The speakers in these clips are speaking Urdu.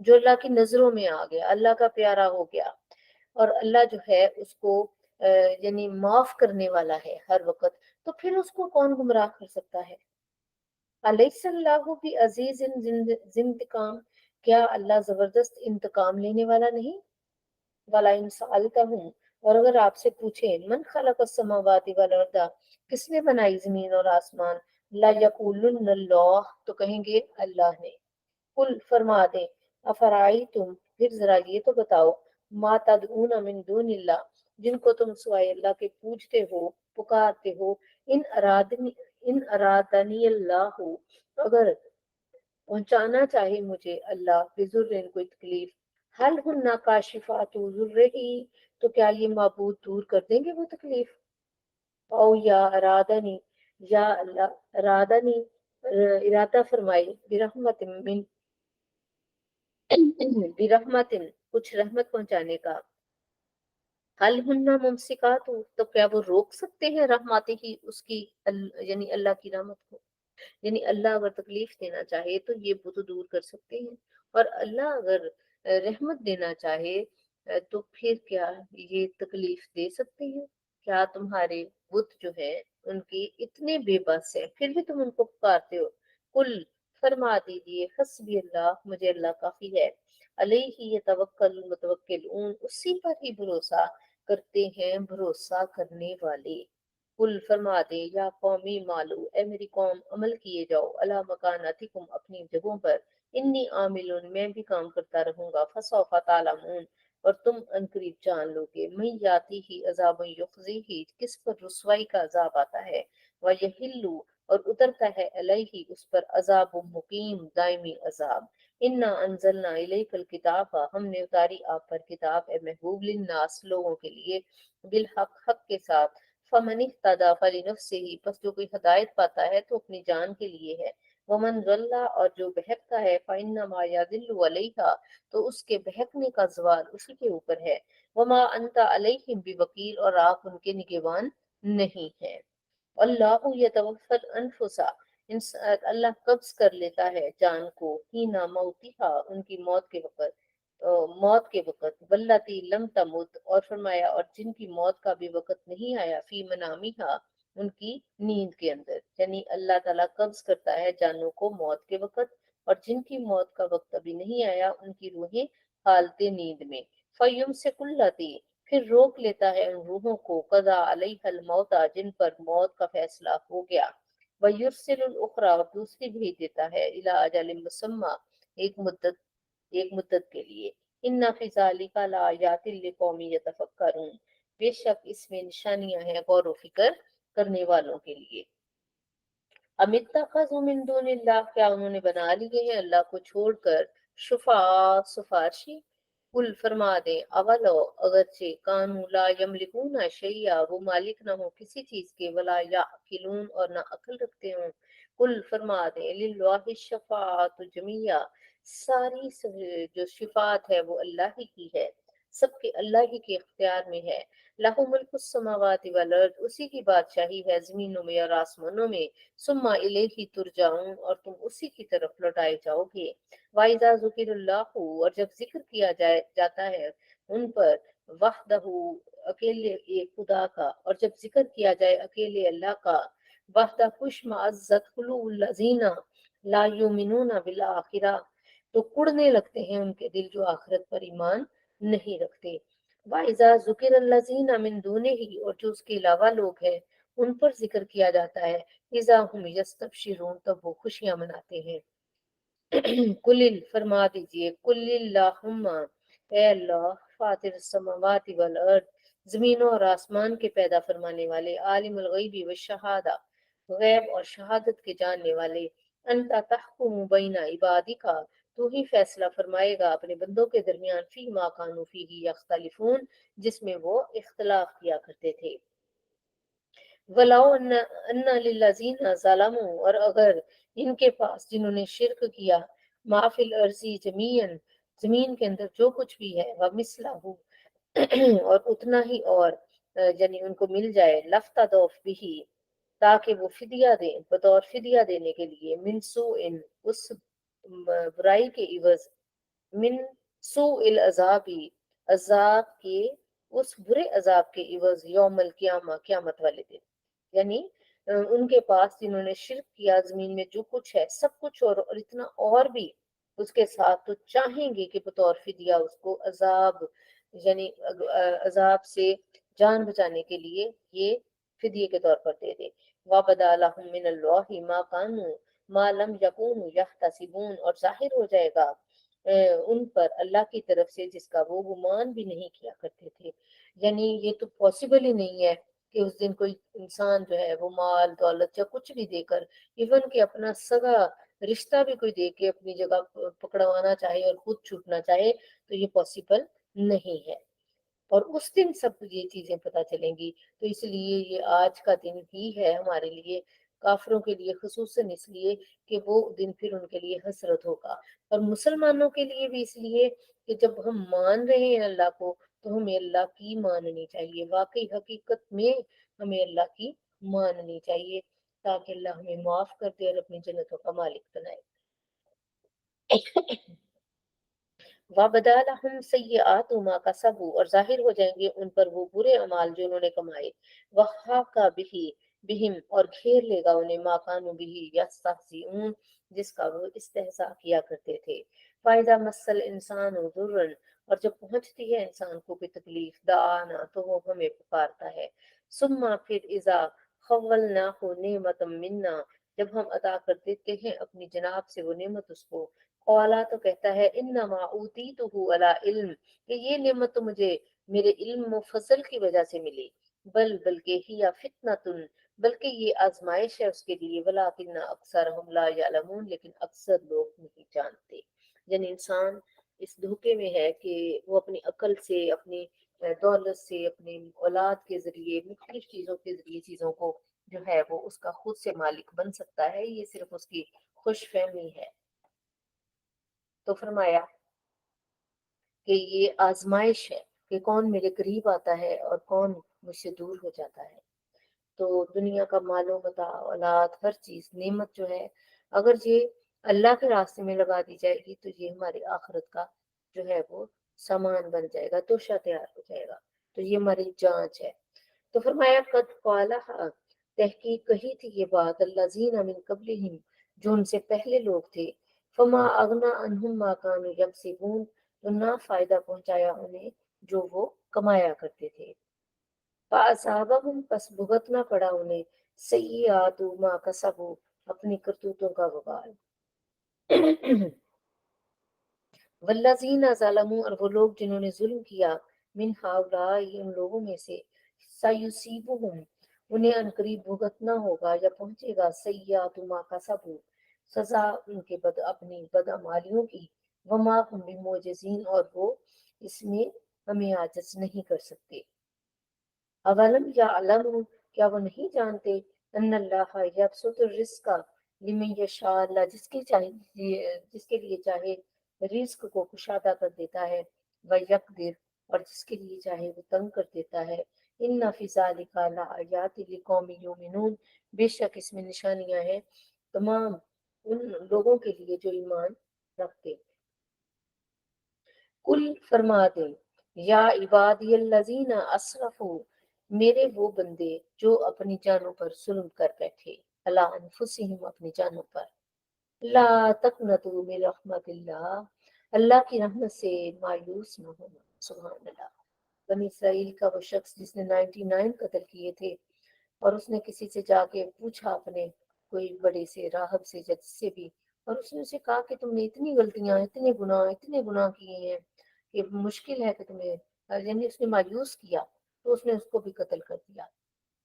جو اللہ کی نظروں میں آ گیا، اللہ کا پیارا ہو گیا، اور اللہ جو ہے اس کو یعنی معاف کرنے والا ہے ہر وقت، تو پھر اس کو کون گمراہ کر سکتا ہے؟ علیہ اللہ بھی عزیز انتقام، کیا اللہ زبردست انتقام لینے والا نہیں؟ والا انسالتا ہوں، اور اگر آپ سے پوچھیں من خلق السماوات والارض، کس نے بنائی زمین اور آسمان، لا یقولن اللہ، تو کہیں گے اللہ نے۔ قل فرما دیں افرائی تم، پھر ذرا یہ تو بتاؤ، ما تدعون من دون اللہ، جن کو تم سوائے اللہ کے پوجتے ہو، پکارتے ہو، ان ارادنی اللہ، اگر پہنچانا چاہے مجھے اللہ بضر کوئی تکلیف، حل ہن کاشفات ضرہی، تو کیا یہ معبود دور کر دیں گے وہ تکلیف؟ او یا ارادنی، یا اللہ ارادنی ارادہ فرمائی، برحمت من برحمت کچھ رحمت پہنچانے کا، حل ہن ممسکات، تو کیا وہ روک سکتے ہیں رحمت ہی اس کی، یعنی اللہ کی رحمت کو؟ یعنی اللہ اگر تکلیف دینا چاہے تو یہ بت دور کر سکتے ہیں، اور اللہ اگر رحمت دینا چاہے تو پھر کیا یہ تکلیف دے سکتے ہیں؟ کیا تمہارے بت جو ہے ان کی اتنے بے بس ہیں پھر بھی تم ان کو پکارتے ہو؟ کل فرما دیجیے حسبی اللہ، مجھے اللہ کافی ہے، علیہ یتوکل المتوکلون، اسی پر ہی بھروسہ کرتے ہیں بھروسہ کرنے والے۔ کل فرما دے یا قومی مالو، اے میری قوم عمل کیے جاؤ، اللہ مکاناتکم، اپنی جگہوں پر، انی عاملون، میں بھی کام کرتا رہوں گا، فسوف تعلمون، اور تم انقریب جان لو گے، من یاتی ہی عذاب یخزی ہی، کس پر رسوائی کا عذاب آتا ہے، ویحلو، اور اترتا ہے علیہ اس پر عذاب مقیم، دائمی عذاب۔ انا انزلنا الیک الکتاب، ہم نے اتاری آپ پر کتاب، اے محبوب للناس، لوگوں کے لیے، بالحق، حق کے ساتھ، فمن اهتدى فلنفسه، پس جو کوئی ہدایت پاتا ہے تو اپنی جان کے لیے ہے، ومن ضل، اور جو بہکتا ہے فانما يضل عليها، تو اس کے بہکنے کا زوال اسی کے اوپر ہے، وما انت علیہم بوکیل، اور آپ ان کے نگہبان نہیں ہیں۔ اللہ یتوفی الانفس، اللہ قبض کر لیتا ہے جان کو، ہینا موتہا، ان کی موت کے وقت، واللاتی لم تمت، اور فرمایا اور جن کی موت کا بھی وقت نہیں آیا، فی منامہا، ان کی نیند کے اندر، یعنی اللہ تعالیٰ قبض کرتا ہے جانوں کو موت کے وقت، اور جن کی موت کا وقت ابھی نہیں آیا ان کی روحیں حالت نیند میں، فیمسک اللاتی، پھر روک لیتا ہے ان روحوں کو، قضا علیہ الموت، جن پر موت کا فیصلہ ہو گیا، ویرسل الاخری، اور دوسری بھیج دیتا ہے، الی اجل مسمى، ایک مدت کے لیے، ان فی ذلک لآیات لقوم یتفکرون، بے شک اس میں نشانیاں ہیں غور و فکر کرنے والوں کے لیے۔ ام اتخذوا من دون اللہ، کیا انہوں نے بنا لیے ہیں اللہ کو چھوڑ کر شفاء، سفارشی؟ قل فرما دیں اولو، اگرچہ کانوا لا یملکون شیئا، وہ مالک نہ ہو کسی چیز کے، ولا یعقلون، اور نہ عقل رکھتے ہوں، قل فرما دیں للہ الشفاعۃ جمیعا، ساری جو شفاعت ہے وہ اللہ ہی کی ہے، سب کے اللہ ہی کے اختیار میں ہے، لہ ملک السماوات والارض، اسی کی بادشاہی ہے زمینوں میں اور آسمانوں میں، ثم الیہ ترجعون، اور تم اسی کی طرف لوٹائے جاؤ گے۔ وَإِذَا ذُكِرَ اللَّهُ، اور جب ذکر کیا جاتا ہے ان پر، وحدہ، اکیلے ایک خدا کا، اور جب ذکر کیا جائے اکیلے اللہ کا، وحدہ، خوش معزت قلوب الذین لا یؤمنون بالآخرہ، تو کڑنے لگتے ہیں ان کے دل جو آخرت پر ایمان نہیں رکھتے۔ وَإِذَا ذُكِرَ الَّذِينَ مِن دُونِهِ، اور جو اس کے علاوہ لوگ ہیں ان پر ذکر کیا جاتا ہے، اِذَا هُمْ يَسْتَبْشِرُونَ، تب وہ خوشیاں مناتے ہیں۔ کل، فرما دیجئے، کل اللہم، اے اللہ، فاطر السماوات والارض، زمینوں اور آسمان کے پیدا فرمانے والے، عالم الغیب والشہادہ، غیب اور شہادت کے جاننے والے، انت تحکم بین عبادک، تو ہی فیصلہ فرمائے گا اپنے بندوں کے درمیان، فی ما کانوا فیہ یختلفون، جس میں وہ اختلاف کیا کرتے تھے۔ وَلَوْ أَنَّ لِلَّذِينَ ظَلَمُوا، اور اگر ان کے پاس جنہوں نے شرک کیا، ما فی الارض جمیعاً، زمین کے اندر جو کچھ بھی ہے، وَمِثْلَهُ، اور اتنا ہی اور، یعنی ان کو مل جائے، لَافْتَدَوْا بِهِ، تاکہ وہ فدیہ دیں، بطور فدیہ دینے کے لیے، من سوء، اس برائی کے عوض، من سوء العذابی، عذاب کے اس برے عذاب کے عوض یوم القیامہ، قیامت والے دن، یعنی ان کے پاس جنہوں نے شرک کیا زمین میں جو کچھ ہے سب کچھ اور اتنا اور بھی اس کے ساتھ، تو چاہیں گے کہ بطور فدیہ اس کو عذاب، یعنی عذاب سے جان بچانے کے لیے یہ فدیے کے طور پر دے دے۔ وَبَدَا لَهُم مِّنَ اللَّهِ مَا كَانُوا مَا لَمْ يَكُونُوا يَحْتَسِبُونَ، اور ظاہر ہو جائے گا ان پر اللہ کی طرف سے جس کا وہ گمان بھی نہیں کیا کرتے تھے۔ یعنی یہ تو پاسبل ہی نہیں ہے کہ اس دن کوئی انسان جو ہے وہ مال دولت یا کچھ بھی دے کر، ایون کہ اپنا سگا رشتہ بھی کوئی دے کے اپنی جگہ پکڑوانا چاہے اور خود چھوٹنا چاہے، تو یہ پاسبل نہیں ہے۔ اور اس دن سب یہ چیزیں پتہ چلیں گی، تو اس لیے یہ آج کا دن ہی ہے ہمارے لیے، کافروں کے لیے خصوصاً اس لیے کہ وہ دن پھر ان کے لیے حسرت ہوگا، اور مسلمانوں کے لیے بھی اس لیے کہ جب ہم مان رہے ہیں اللہ کو تو ہمیں اللہ کی ماننی چاہیے، واقعی حقیقت میں ہمیں اللہ کی ماننی چاہیے، تاکہ اللہ ہمیں معاف کر دے اور اپنی جنتوں کا مالک بنائے۔ وَبَدَا لَهُمْ سَيِّئَاتُ مَا كَسَبُوا، اور ظاہر ہو جائیں گے ان پر وہ برے اعمال جو انہوں نے کمائے، وَحَاقَ بِهِم، اور گھیر لے گا انہیں مَا كَانُوا بِهِ يَسْتَهْزِئُونَ، جس کا وہ استہزاء کیا کرتے تھے۔ فَإِذَا مَسَّ الْإِنسَانُ ضُرٌّ، اور جب پہنچتی ہے انسان کو کوئی تکلیف، دعانا، تو وہ ہمیں پکارتا ہے، ثم پھر اذا خولناہ نعمتا منا، جب ہم عطا کر دیتے ہیں اپنی جناب سے وہ نعمت اس کو، قالا، تو کہتا ہے انما اوتیتہ علی علم، کہ یہ نعمت تو مجھے میرے علم و فضل کی وجہ سے ملی، بلکہ ہی فتنۃ، بلکہ یہ آزمائش ہے اس کے لیے، ولکن اکثرهم لا یعلمون، لیکن اکثر لوگ نہیں جانتے۔ یعنی انسان اس دھوکے میں ہے کہ وہ اپنی عقل سے، اپنی دولت سے، اپنی اولاد کے ذریعے، مختلف چیزوں کے ذریعے چیزوں کو جو ہے وہ اس کا خود سے مالک بن سکتا ہے، یہ صرف اس کی خوش فہمی ہے۔ تو فرمایا کہ یہ آزمائش ہے کہ کون میرے قریب آتا ہے اور کون مجھ سے دور ہو جاتا ہے۔ تو دنیا کا مال و متاع، اولاد، ہر چیز، نعمت جو ہے، اگر یہ اللہ کے راستے میں لگا دی جائے گی تو یہ ہماری آخرت کا جو ہے وہ سامان بن جائے گا، توشہ تیار ہو جائے گا، تو یہ ہماری جانچ ہے۔ تو فرمایا قد قالها، تحقیق کہی تھی یہ بات، الذین من قبلہم، جو ان سے پہلے لوگ تھے، فما اغنا عنہم ما کانوا یکسبون، تو نہ فائدہ پہنچایا انہیں جو وہ کمایا کرتے تھے۔ فَأَصَابَهُمْ، پس بھگتنا پڑا انہیں، سیئات ما کسبوا، اپنی کرتوتوں کا وبال۔ والذین ظلموا، اور وہ لوگ جنہوں نے ظلم کیا، من ہؤلاء، ان لوگوں میں سے، سیصیبہم، انہیں عنقریب بھگتنا ہوگا یا پہنچے گا، سیئات ما کسبوا، سزا ان کے اپنی بدعمالیوں کی، وما ہم بمعجزین، اور وہ اس میں ہمیں عاجز نہیں کر سکتے۔ اولم یعلموا، کیا وہ نہیں جانتے، ان اللہ یبسط الرزق لمن یشاء، اللہ جس کے لیے چاہے رزق کو کشادہ کر دیتا ہے، ویقدر، اور جس کے لیے چاہے وہ تنگ کر دیتا ہے، ان فی ذلک لآیات لقوم یؤمنون، بے شک اس میں نشانیاں ہیں تمام ان لوگوں کے لیے جو ایمان رکھتے۔ کل، فرما دیں، یا عبادی الذین اسرفوا، میرے وہ بندے جو اپنی جانوں پر ظلم کر بیٹھے، علی انفسہم، اپنی جانوں پر، لا تقنطوا من رحمت اللہ، اللہ کی رحمت سے مایوس نہ ہونا۔ سبحان اللہ۔ بنی اسرائیل کا وہ شخص جس نے 99 قتل کیے تھے، اور اس نے کسی سے جا کے پوچھا، اپنے کوئی بڑے سے راہب سے، جج سے بھی، اور اس نے اسے کہا کہ تم نے اتنی غلطیاں، اتنے گناہ کیے ہیں کہ مشکل ہے کہ تمہیں، یعنی اس نے مایوس کیا، تو اس نے اس کو بھی قتل کر دیا۔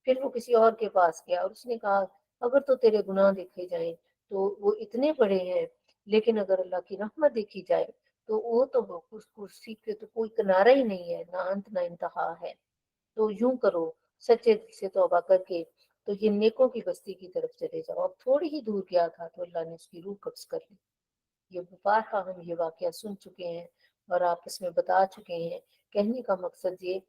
پھر وہ کسی اور کے پاس گیا اور اس نے کہا اگر تو تیرے گناہ دیکھے جائیں تو وہ اتنے بڑے ہیں، لیکن اگر اللہ کی رحمت دیکھی جائے تو وہ تو اس کرسی پہ تو کوئی کنارہ ہی نہیں ہے، نہ انت نہ انتہا ہے۔ تو یوں کرو، سچے دل سے توبہ کر کے تو یہ نیکوں کی بستی کی طرف چلے جاؤ۔ اب تھوڑی ہی دور گیا تھا تو اللہ نے اس کی روح قبض کر لی۔ یہ بارہا ہم یہ واقعہ سن چکے ہیں اور آپس میں بتا چکے ہیں۔ کہنے کا مقصد یہ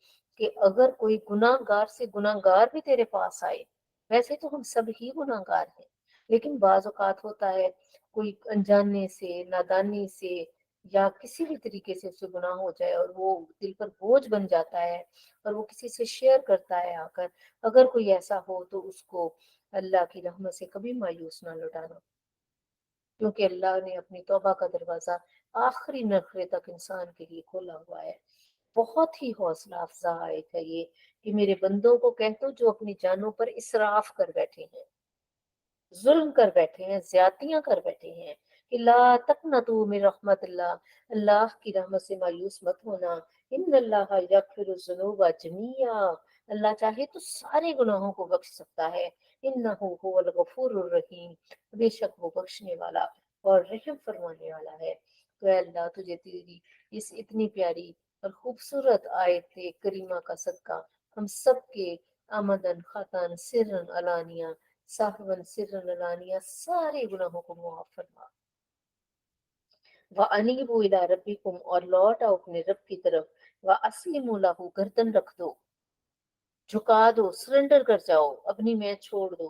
کہ اگر کوئی گناہ گار سے گناہ گار بھی تیرے پاس آئے، ویسے تو ہم سب ہی گناہ گار ہیں، لیکن بعض اوقات ہوتا ہے کوئی انجانے سے، نادانی سے، یا کسی بھی طریقے سے اس سے گناہ ہو جائے اور وہ دل پر بوجھ بن جاتا ہے اور وہ کسی سے شیئر کرتا ہے آ کر، اگر کوئی ایسا ہو تو اس کو اللہ کی رحمت سے کبھی مایوس نہ لوٹانا، کیونکہ اللہ نے اپنی توبہ کا دروازہ آخری نخرے تک انسان کے لیے کھولا ہوا ہے۔ بہت ہی حوصلہ افزا آیت ہے یہ کہ میرے بندوں کو کہہ دو جو اپنی جانوں پر اسراف کر بیٹھے ہیں، ظلم کر بیٹھے ہیں، زیادتیاں کر بیٹھے ہیں، کہ لا تقنطوا من رحمت اللہ، اللہ کی رحمت سے مایوس مت ہونا، ان اللہ یغفر الذنوب جميعا، اللہ چاہے تو سارے گناہوں کو بخش سکتا ہے، انہ هو الغفور الرحیم، بے شک وہ بخشنے والا اور رحم فرمانے والا ہے۔ تو اے اللہ تجھے تیری اس اتنی پیاری اور خوبصورت آیت کریمہ کا صدقہ ہم سب کے آمدن خاتن سرن علانیہ صاحباً سرن علانیہ سارے گناہوں کو معاف فرما۔ وَأَنِيبُوا إِلَىٰ رَبِّكُمْ، اور لوٹ آؤ اپنے رب کی طرف، وَأَسْلِمُوا لَهُ، گردن رکھ دو، جھکا دو، سرنڈر کر جاؤ، اپنی میں چھوڑ دو،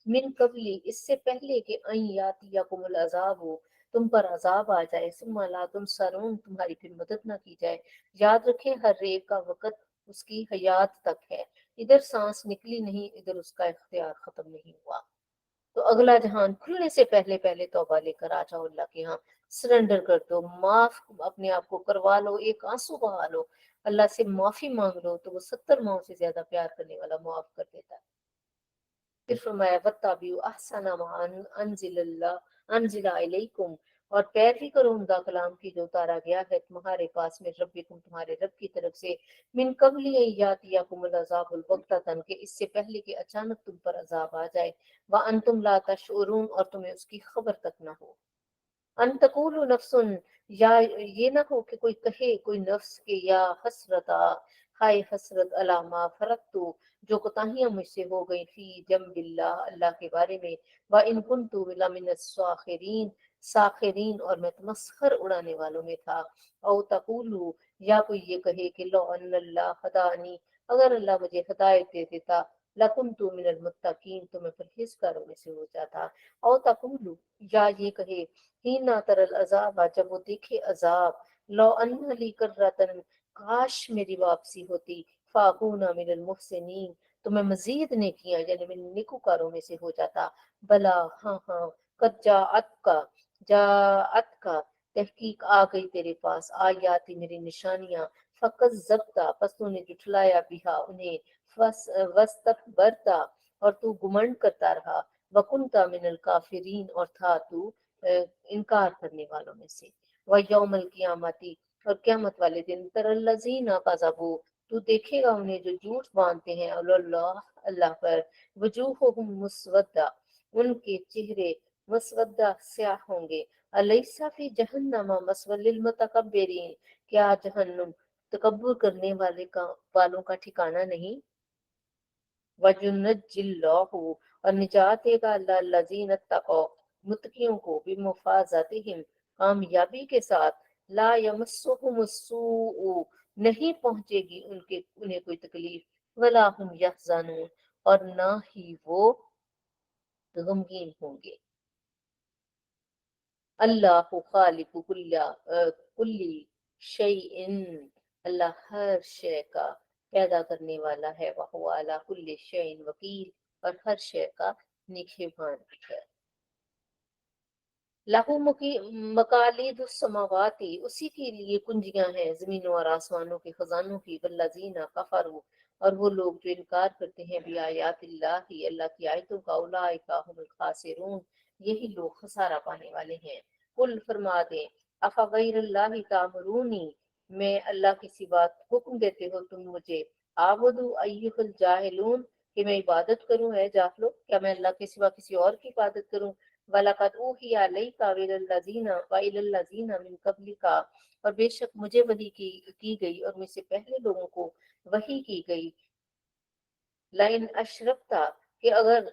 من قبلی، اس سے پہلے کہ ان یاتیکم العذاب ہو، تم پر عذاب آ جائے، ثم لا تنصرون، تمہاری پھر مدد نہ کی جائے۔ یاد رکھیں ہر ایک کا وقت اس کی حیات تک ہے، ادھر سانس نکلی نہیں، ادھر اس کا اختیار ختم نہیں ہوا۔ تو اگلا جہان کھلنے سے پہلے پہلے توبہ لے کر آ جاؤ اللہ کے ہاں، سرنڈر کر دو، معاف اپنے آپ کو کروا لو، ایک آنسو بہا لو، اللہ سے معافی مانگ لو تو وہ 70 ماؤں سے زیادہ پیار کرنے والا معاف کر دیتا ہے۔ پھر فرمایا وَاتَّبِعُوا أَحْسَنَ مَا أَنزِلَ إِلَيْكُمْ، اور پیروی کرو عمدہ کلام کی جو اتارا گیا ہے تمہارے پاس میں ربکم، تمہارے رب کی طرف سے، من قبل ان یاتیکم العذاب البغتۃ، کہ اس سے پہلے کہ اچانک تم پر عذاب آ جائے، وانتم لا تشعرون، اور تمہیں اس کی خبر تک نہ ہو۔ ان تقول نفس، یا یہ نہ ہو کہ کوئی کہے کوئی نفس کہ یا حسرتا، ہائے حسرت، علامہ فرقتو، جو کوتاہیاں مجھ سے ہو گئی، فی جنب اللہ، اللہ کے بارے میں، وَإِن كُنتُ لَمِنَ السَّاخِرِينَ، ساخرین، اور میں تمسخر اڑانے والوں میں تھا۔ او تقولو، یا کوئی یہ کہے کہ لو ان اللہ ہدانی، اگر اللہ مجھے ہدایت دے دیتا، لَكُنْتُ مِنَ الْمُتَّقِينَ، تو میں پرہیزگاروں میں سے ہو جاتا۔ او تقولو، یا یہ کہے ہی نہ تر العذاب، جب وہ دیکھے عذاب، لو ان لی کرتن، کاش میری واپسی ہوتی، فاکون من المحسنین، تو میں مزید نیکیاں یعنی میں نیکوکاروں میں سے ہو جاتا۔ بلا، ہاں ہاں، قد جاءت کا، تحقیق آ گئی تیرے پاس، آیاتی میری نشانیاں، فکذبتا، پس تو نے جھٹلایا بہا انہیں، وستکبرتا، اور تو گمنڈ کرتا رہا، وکنتا من الکافرین، اور تھا تو انکار کرنے والوں میں سے۔ وَيَوْمَ الْقِيَامَةِ، اور قیامت والے دن، تَرَى الَّذِينَ كَذَبُوا، تو دیکھے گا انہیں جو جھوٹ باندھتے ہیں، اللہ اللہ پر، وجوہہم مسودہ، ان کے چہرے مسودہ سیاہ ہوں گے، الیس فی جہنم مثوی للمتکبرین، کیا جہنم تکبر کرنے والوں کا ٹھکانہ نہیں؟ وَيُنَجِّي اللَّهُ، اور نجات دے گا اللہ الذین اتقوا، متقیوں کو، بمفازتہم، کامیابی کے ساتھ، لا یمسہم السوء، نہیں پہنچے گی انہیں کوئی تکلیف، ولا هم یحزنون، اور نہ ہی وہ غمگین ہوں گے۔ اللہ خالق کل شیء، اللہ ہر شے کا پیدا کرنے والا ہے، وہ علی کل شیء وکیل، اور ہر شے کا نگہبان ہے۔ لہو مقالید السماوات، اسی کے لیے کنجیاں ہیں زمینوں اور آسمانوں کے خزانوں کی، والذین کفروا، اور وہ لوگ جو انکار کرتے ہیں بھی آیات اللہ، اللہ کی آیتوں کا، اولئک هم الخاسرون، یہی لوگ خسارہ پانے والے ہیں۔ قل فرما دیں، افغیر اللہ تامرونی، میں اللہ کی سوا حکم دیتے ہو تم مجھے، اعبدوا ایھا الجاہلون، کہ میں عبادت کروں اے جاہلو، کیا میں اللہ کے سوا کسی اور کی عبادت کروں؟ وَلَقَدْ أُوحِيَ إِلَيْكَ وَإِلَى الَّذِينَ مِن قَبْلِكَ، اور بے شک مجھے وحی کی گئی اور مجھ سے پہلے لوگوں کو وحی کی گئی، لَإِنْ أَشْرَكْتَ، کہ اگر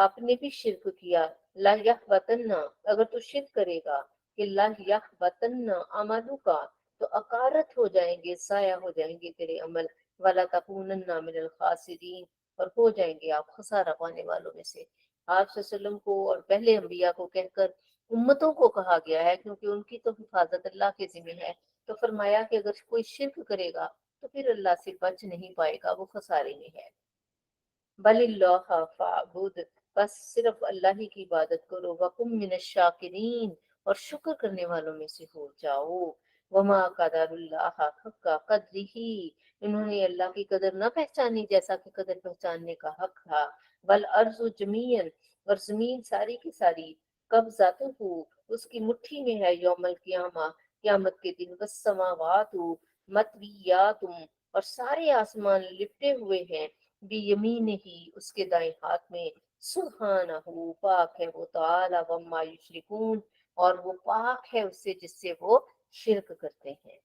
آپ نے بھی شرک کیا، لَيَحْبَطَنَّ، اگر تو شرک کرے گا، کہ لَيَحْبَطَنَّ عَمَلُكَ، تو اکارت ہو جائیں گے، ضائع ہو جائیں گے تیرے عمل، وَلَتَكُونَنَّ مِنَ الْخَاسِرِينَ، اور ہو جائیں گے آپ خسارہ پانے والوں میں سے۔ آپ صلی اللہ علیہ وسلم کو اور پہلے انبیاء کو کہہ کر امتوں کو کہا گیا ہے کیونکہ ان کی تو حفاظت اللہ کے ذمہ ہے، تو فرمایا کہ اگر کوئی شرک کرے گا تو پھر اللہ سے بچ نہیں پائے گا، وہ خسارے میں ہے۔ بل اللہ فاعبد، بس صرف اللہ ہی کی عبادت کرو، وکم من الشاکرین، اور شکر کرنے والوں میں سے ہو جاؤ۔ وما قدر اللہ حق قدرہ، انہوں نے اللہ کی قدر نہ پہچانی جیسا کہ قدر پہچاننے کا حق تھا۔ بل ارض جمیعا، اور زمین ساری کی ساری، قبضہ ہو، اس کی مٹھی میں ہے، یوم القیامہ، قیامت کے دن، والسماوات مطویات، اور سارے آسمان لپٹے ہوئے ہیں، بیمین ہی، اس کے دائیں ہاتھ میں، سبحانہ، پاک ہے وہ تعالی، وما یشرکون، اور وہ پاک ہے اس سے جس سے وہ شرک کرتے ہیں۔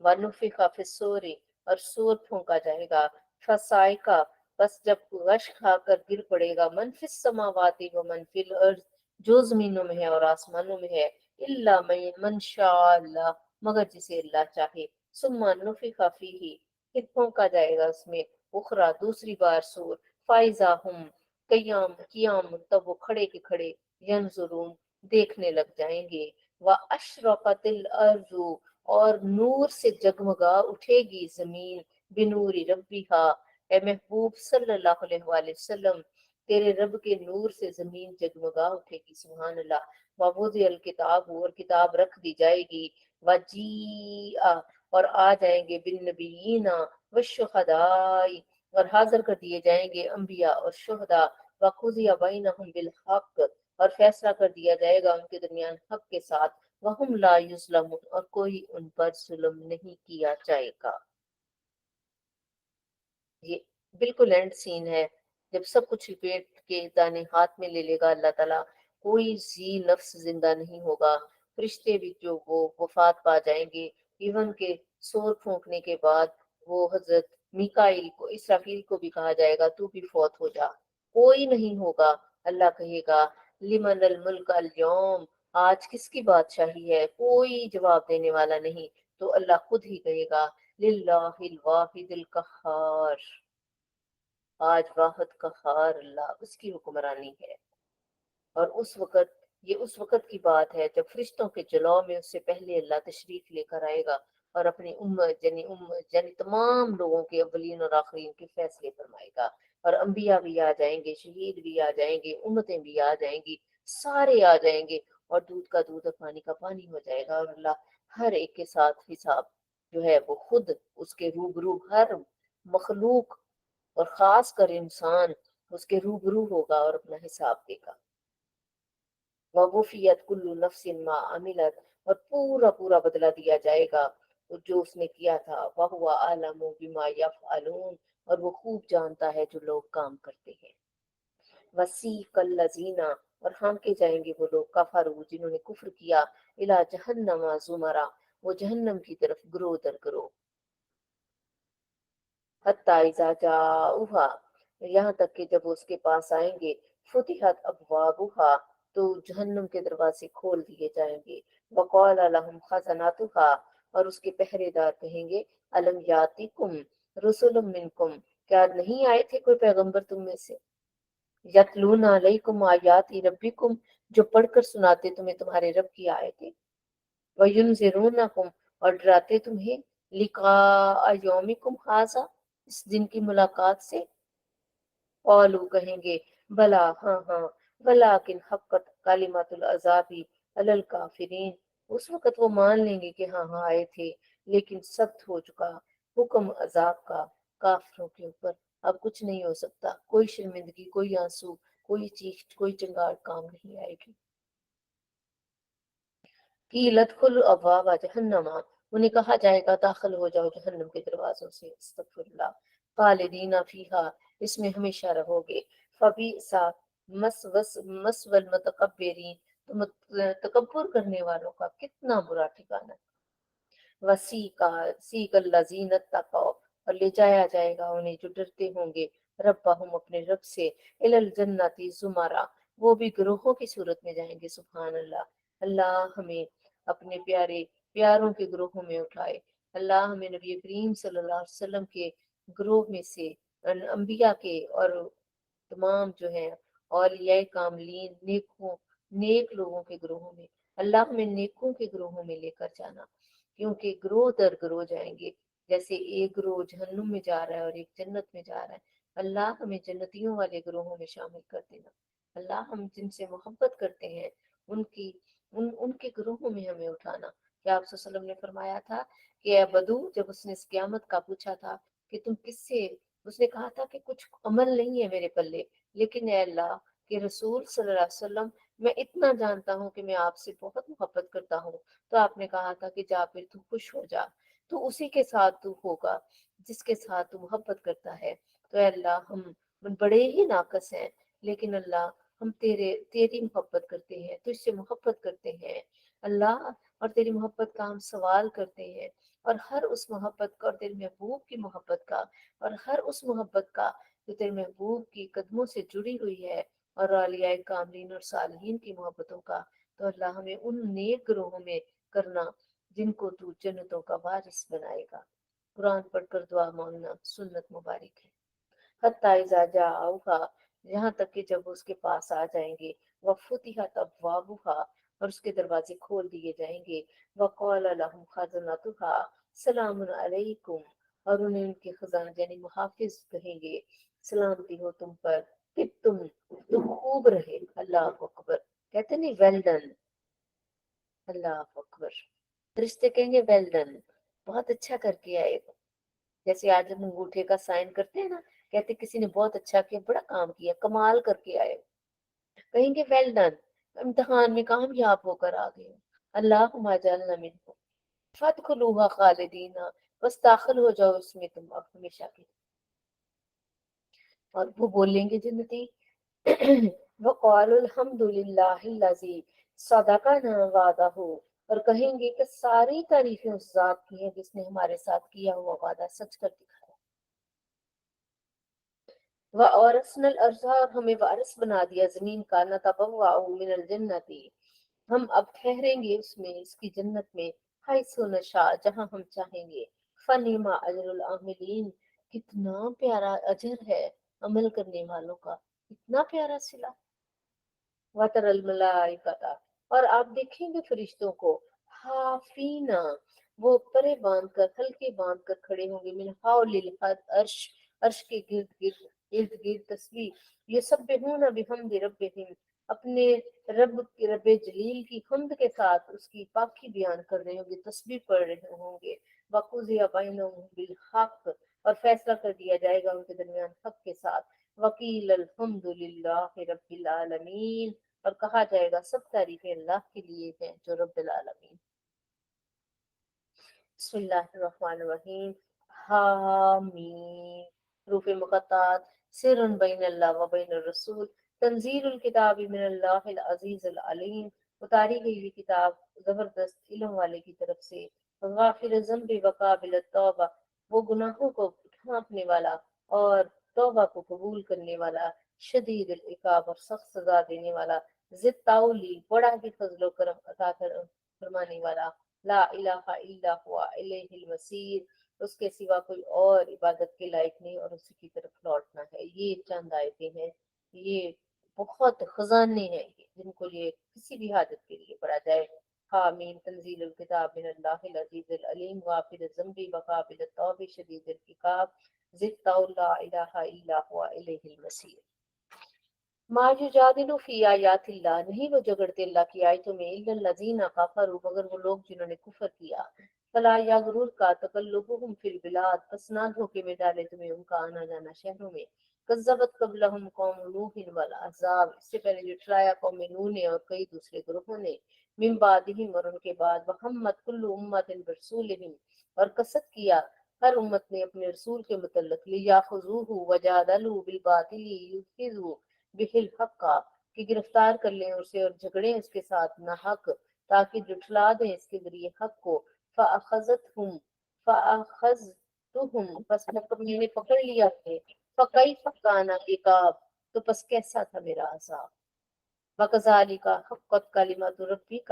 وَنُفِخَ فِي الصُّورِ، اور سور پھونکا جائے گا، فَصَعِقَ، بس جب غش کھا کر گر پڑے گا، من فی السماوات و من فی الارض، جو زمینوں میں ہے اور آسمانوں میں ہے، الا من شاء اللہ، مگر جسے اللہ چاہے، ثم نفخ فیہ، پھر پھونکا جائے گا اس میں، اخرى، دوسری بار سور، فائزہ ہم قیام، تب وہ کھڑے کے کھڑے، ینظرون، دیکھنے لگ جائیں گے، وَأَشْرَقَتِ الْأَرْضُ، اور نور سے جگمگا اٹھے گی زمین، بنور ربیہا، اے محبوب صلی اللہ علیہ وآلہ وسلم، تیرے رب کے نور سے زمین جگمگا اٹھے گی، سبحان اللہ۔ وَوُضِعَ الْكِتَابُ، اور کتاب رکھ دی جائے گی، وَجِیءَ، اور آ جائیں گے، بالنبیین والشہداء، اور حاضر کر دیے جائیں گے انبیاء اور شہداء، وَقُضِیَ بَیْنَهُم بِالْحَقِّ، اور فیصلہ کر دیا جائے گا ان کے درمیان حق کے ساتھ، وَهُمْ لَا يُظْلَمُونَ، اور کوئی ان پر ظلم نہیں کیا جائے گا۔ یہ بالکل اینڈ سین ہے، جب سب کچھ لپیٹ کے دانے ہاتھ میں لے لے گا اللہ تعالیٰ، کوئی ذی نفس زندہ نہیں ہوگا، فرشتے بھی جو وہ وفات پا جائیں گے، ایون کہ سور پھونکنے کے بعد وہ حضرت میکائیل کو، اسرافیل کو بھی کہا جائے گا تو بھی فوت ہو جا، کوئی نہیں ہوگا، اللہ کہے گا لمن الملک اليوم، آج کس کی بادشاہی ہے، کوئی جواب دینے والا نہیں، تو اللہ خود ہی کہے گا للہ الواحد القہار، آج واحد قہار اللہ، اس کی حکمرانی ہے۔ اور اس وقت کی بات ہے جب فرشتوں کے جلوہ میں اس سے پہلے اللہ تشریف لے کر آئے گا اور اپنی یعنی تمام لوگوں کے اولین اور آخرین کے فیصلے فرمائے گا، اور انبیاء بھی آ جائیں گے، شہید بھی آ جائیں گے، امتیں بھی آ جائیں گی، سارے آ جائیں گے، اور دودھ کا دودھ اور پانی کا پانی ہو جائے گا، اور اللہ ہر ایک کے ساتھ حساب جو ہے وہ خود اس کے روبرو، ہر مخلوق اور خاص کر انسان اس کے روبرو ہوگا اور اپنا حساب دے گا۔ وَوُفِّيَتْ كُلُّ نَفْسٍ مَا عَمِلَتْ، اور پورا پورا بدلہ دیا جائے گا جو اس نے کیا تھا، وَهُوَ أَعْلَمُ بِمَا يَفْعَلُونَ، اور وہ خوب جانتا ہے جو لوگ کام کرتے ہیں۔ وَسِيقَ الَّذِينَ، اور ہانکے جائیں گے وہ لوگ، کفروا، جنہوں نے کفر کیا، إِلَى جَهَنَّمَ زُمَرًا، وہ جہنم کی طرف گروہ در گروہ، حتی اذا جاؤها، یہاں تک کہ جب وہ اس کے پاس آئیں گے، فتحت ابوابها، تو جہنم کے دروازے کھول دیے جائیں گے، وقال لهم خزنتها، اور اس کے پہرے دار کہیں گے، الم یاتکم رسل منکم، کیا نہیں آئے تھے کوئی پیغمبر تم میں سے، یتلون علیکم آیات ربکم، جو پڑھ کر سناتے تمہیں تمہارے رب کی آیتیں، وَيُنذِرُونَكُمْ، اور ڈراتے تمہیں، لقاء یومکم ھذا، اس دن کی ملاقات سے، قالوا کہیں گے، بلا، ہاں ہاں، ولیکن حقت کلمۃ العذاب علی الکافرین، اس وقت وہ مان لیں گے کہ ہاں ہاں آئے تھے، لیکن سخت ہو چکا حکم عذاب کا کافروں کے اوپر، اب کچھ نہیں ہو سکتا، کوئی شرمندگی، کوئی آنسو، کوئی چیخ، کوئی چنگار کام نہیں آئے گی۔ قیل ادخلوا ابواب جہنم، انہیں کہا جائے گا داخل ہو جاؤ جہنم کے دروازوں سے، استغفر اللہ، خالدین فیہا، اس میں ہمیشہ رہو گے، فبئس مثوى المتکبرین، تو تکبر کرنے والوں کا کتنا برا ٹھکانہ، وسیق الذین اتقوا، اور لے جایا جائے گا انہیں جو ڈرتے ہوں گے، ربہم، اپنے رب سے، الی الجنۃ زمرا، وہ بھی گروہوں کی صورت میں جائیں گے، سبحان اللہ۔ اللہ ہمیں اپنے پیارے پیاروں کے گروہوں میں اٹھائے، اللہ ہمیں نبی کریم صلی اللہ علیہ وسلم کے گروہ میں سے، انبیاء کے اور تمام جو ہیں اولیاء کاملین، نیکوں نیک لوگوں کے گروہوں میں، اللہ ہمیں نیکوں کے گروہوں میں لے کر جانا، کیونکہ گروہ در گروہ جائیں گے، جیسے ایک گروہ جہنم میں جا رہا ہے اور ایک جنت میں جا رہا ہے، اللہ ہمیں جنتیوں والے گروہوں میں شامل کر دینا، اللہ ہم جن سے محبت کرتے ہیں ان کی ان کے گروہوں میں ہمیں اٹھانا۔ کیا آپ صلی اللہ علیہ وسلم نے فرمایا تھا کہ اے بدو، جب اس نے اس قیامت کا پوچھا تھا کہ تم کس سے، اس نے کہا تھا کہ کچھ عمل نہیں ہے میرے پلے، لیکن اے اللہ کے رسول صلی اللہ علیہ وسلم، میں اتنا جانتا ہوں کہ میں آپ سے بہت محبت کرتا ہوں۔ تو آپ نے کہا تھا کہ جا پھر تو خوش ہو جا، تو اسی کے ساتھ تو ہوگا جس کے ساتھ تو محبت کرتا ہے۔ تو اے اللہ ہم بڑے ہی ناقص ہیں، لیکن اللہ ہم تیری محبت کرتے ہیں، تجھ سے محبت کرتے ہیں اللہ، اور تیری محبت کا ہم سوال کرتے ہیں، اور ہر اس محبت کا، اور تیرے محبوب کی محبت کا، اور ہر اس محبت کا جو تیرے محبوب کی قدموں سے جڑی ہوئی ہے، اور اولیاء کاملین اور صالحین کی محبتوں کا، تو اللہ ہمیں ان نیک گروہوں میں کرنا جن کو تو جنتوں کا وارث بنائے گا۔ قرآن پڑھ کر دعا مانگنا سنت مبارک ہے۔ حتیٰ اذا جاءوہا، یہاں تک کہ جب اس کے پاس آ جائیں گے، وفتحت ابوابها، اور اس کے دروازے کھول دیے جائیں گے، وقال لهم خزنتها سلام علیکم، اور انہیں ان کے خزانہ یعنی محافظ کہیں گے سلامتی ہو تم پر، کہ تم خوب رہے۔ اللہ اکبر، کہتے نہیں ویل ڈن، اللہ اکبر، فرشتے کہیں گے ویل ڈن، بہت اچھا کر کے آئے ہو۔ جیسے آج ہم انگوٹھے کا سائن کرتے ہیں نا، کہتے کسی نے بہت اچھا کیا، بڑا کام کیا، کمال کر کے آئے ہو، کہیں گے ویل ڈن، امتحان میں کامیاب ہو کر آ گئے ہو۔ اللہم اجعلنا منہم، فادخلوها خالدین، بس داخل ہو جاؤ اس میں تم اب ہمیشہ کے۔ اور وہ بولیں گے جنتی وقالوا الحمد للہ الذی صدقنا وعدہ، اور کہیں گے کہ ساری تعریفیں اس ذات کی ہیں جس نے ہمارے ساتھ کیا ہوا وعدہ سچ کر دکھایا۔ وَأَوْرَثْنَا الْأَرْضَ، اور ہمیں وارث بنا دیا زمین کا، نَتَبَوَّأُ مِنَ الْجَنَّةِ، ہم اب ٹھہریں گے اس میں، اس کی جنت میں، حیث نشاء، جہاں ہم چاہیں گے، فَنِعْمَ أَجْرُ الْعَامِلِينَ، کتنا پیارا اجر ہے عمل کرنے والوں کا، کتنا پیارا صلہ۔ وَتَرَى الْمَلَائِكَةَ، اور آپ دیکھیں گے فرشتوں کو، حافین، وہ پرے باندھ کر، ہلکے باندھ کر کھڑے ہوں گے، من حول العرش، عرش کے ارد گرد تسبیح، یسبحون بحمد ربہم، اپنے رب جلیل کی حمد کے ساتھ اس کی پاکی بیان کر رہے ہوں گے، تسبیح پڑھ رہے ہوں گے۔ وَقُضِیَ بَیْنَهُم بِالْحَقِّ، اور فیصلہ کر دیا جائے گا ان کے درمیان حق کے ساتھ۔ وکیل الحمد للہ رب العالمین، اور کہا جائے گا سب تعریفیں اللہ کے لیے ہیں جو رب العالمین۔ بسم اللہ الرحمن الرحیم، حامیم، حروف مقطعات، سر بین اللہ و بین الرسول، تنزیل الکتاب من اللہ العزیز العلیم، اتاری گئی یہ کتاب زبردست علم والے کی طرف سے، غافر الذنب وقابل التوبہ، وہ گناہوں کو ڈھانپنے والا اور توبہ کو قبول کرنے والا، شدید العقاب، اور سخت سزا دینے والا، ذی الطولی، بڑا ہی فضل و کرم عطا فرمانے والا، لا الہ الا ہوا الیہ المصیر، اس کے سوا کوئی اور عبادت کے لائق نہیں اور اسی کی طرف لوٹنا ہے۔ یہ چند آیتیں ہیں، یہ بہت خزانے ہیں جن کو یہ کسی بھی حاجت کے لیے پڑھا جائے۔ حامیم، تنزیل الکتاب من اللہ العزیز العلیم، غافر الذنب وقابل التوب، شدید العقاب، ذی الطول، لا الہ الا ہوا الیہ المصیر۔ ما یجادل فی آیات اللہ، نہیں وہ جھگڑتے اللہ کی آیتوں میں، الا الذین کفروا، مگر وہ لوگ جنہوں نے کفر کیا، فلا یغرر کا تقلبهم فی البلاد، پس نہ دھوکے میں ڈالے تمہیں ان کا آنا جانا شہروں میں۔ کذبت قبلہم قوم نوح والاحزاب، اس سے پہلے جھٹلایا قوم نوح نے اور کئی دوسرے گروہوں نے، من بعدہم، اور ان کے بعد، وہمت کل امت برسولہم، اور قصد کیا ہر امت نے اپنے رسول کے متعلق، لیاخذوہ وجادلوا بالباطل لیدحضوا بہ الحق، کہ گرفتار کر لیں اسے اور جھگڑیں اس کے ساتھ نہ حق، تاکہ جھٹلا دیں اس کے ذریعے حق کو۔ فَأَخَذْتُهُمْ، پس میں نے پکڑ لیا ہے، فَكَيْفَ كَانَ عِقَابِ، تو پس کیسا تھا میرا عذاب۔ وَكَذَلِكَ حَقَّتْ كَلِمَتُ رَبِّكَ،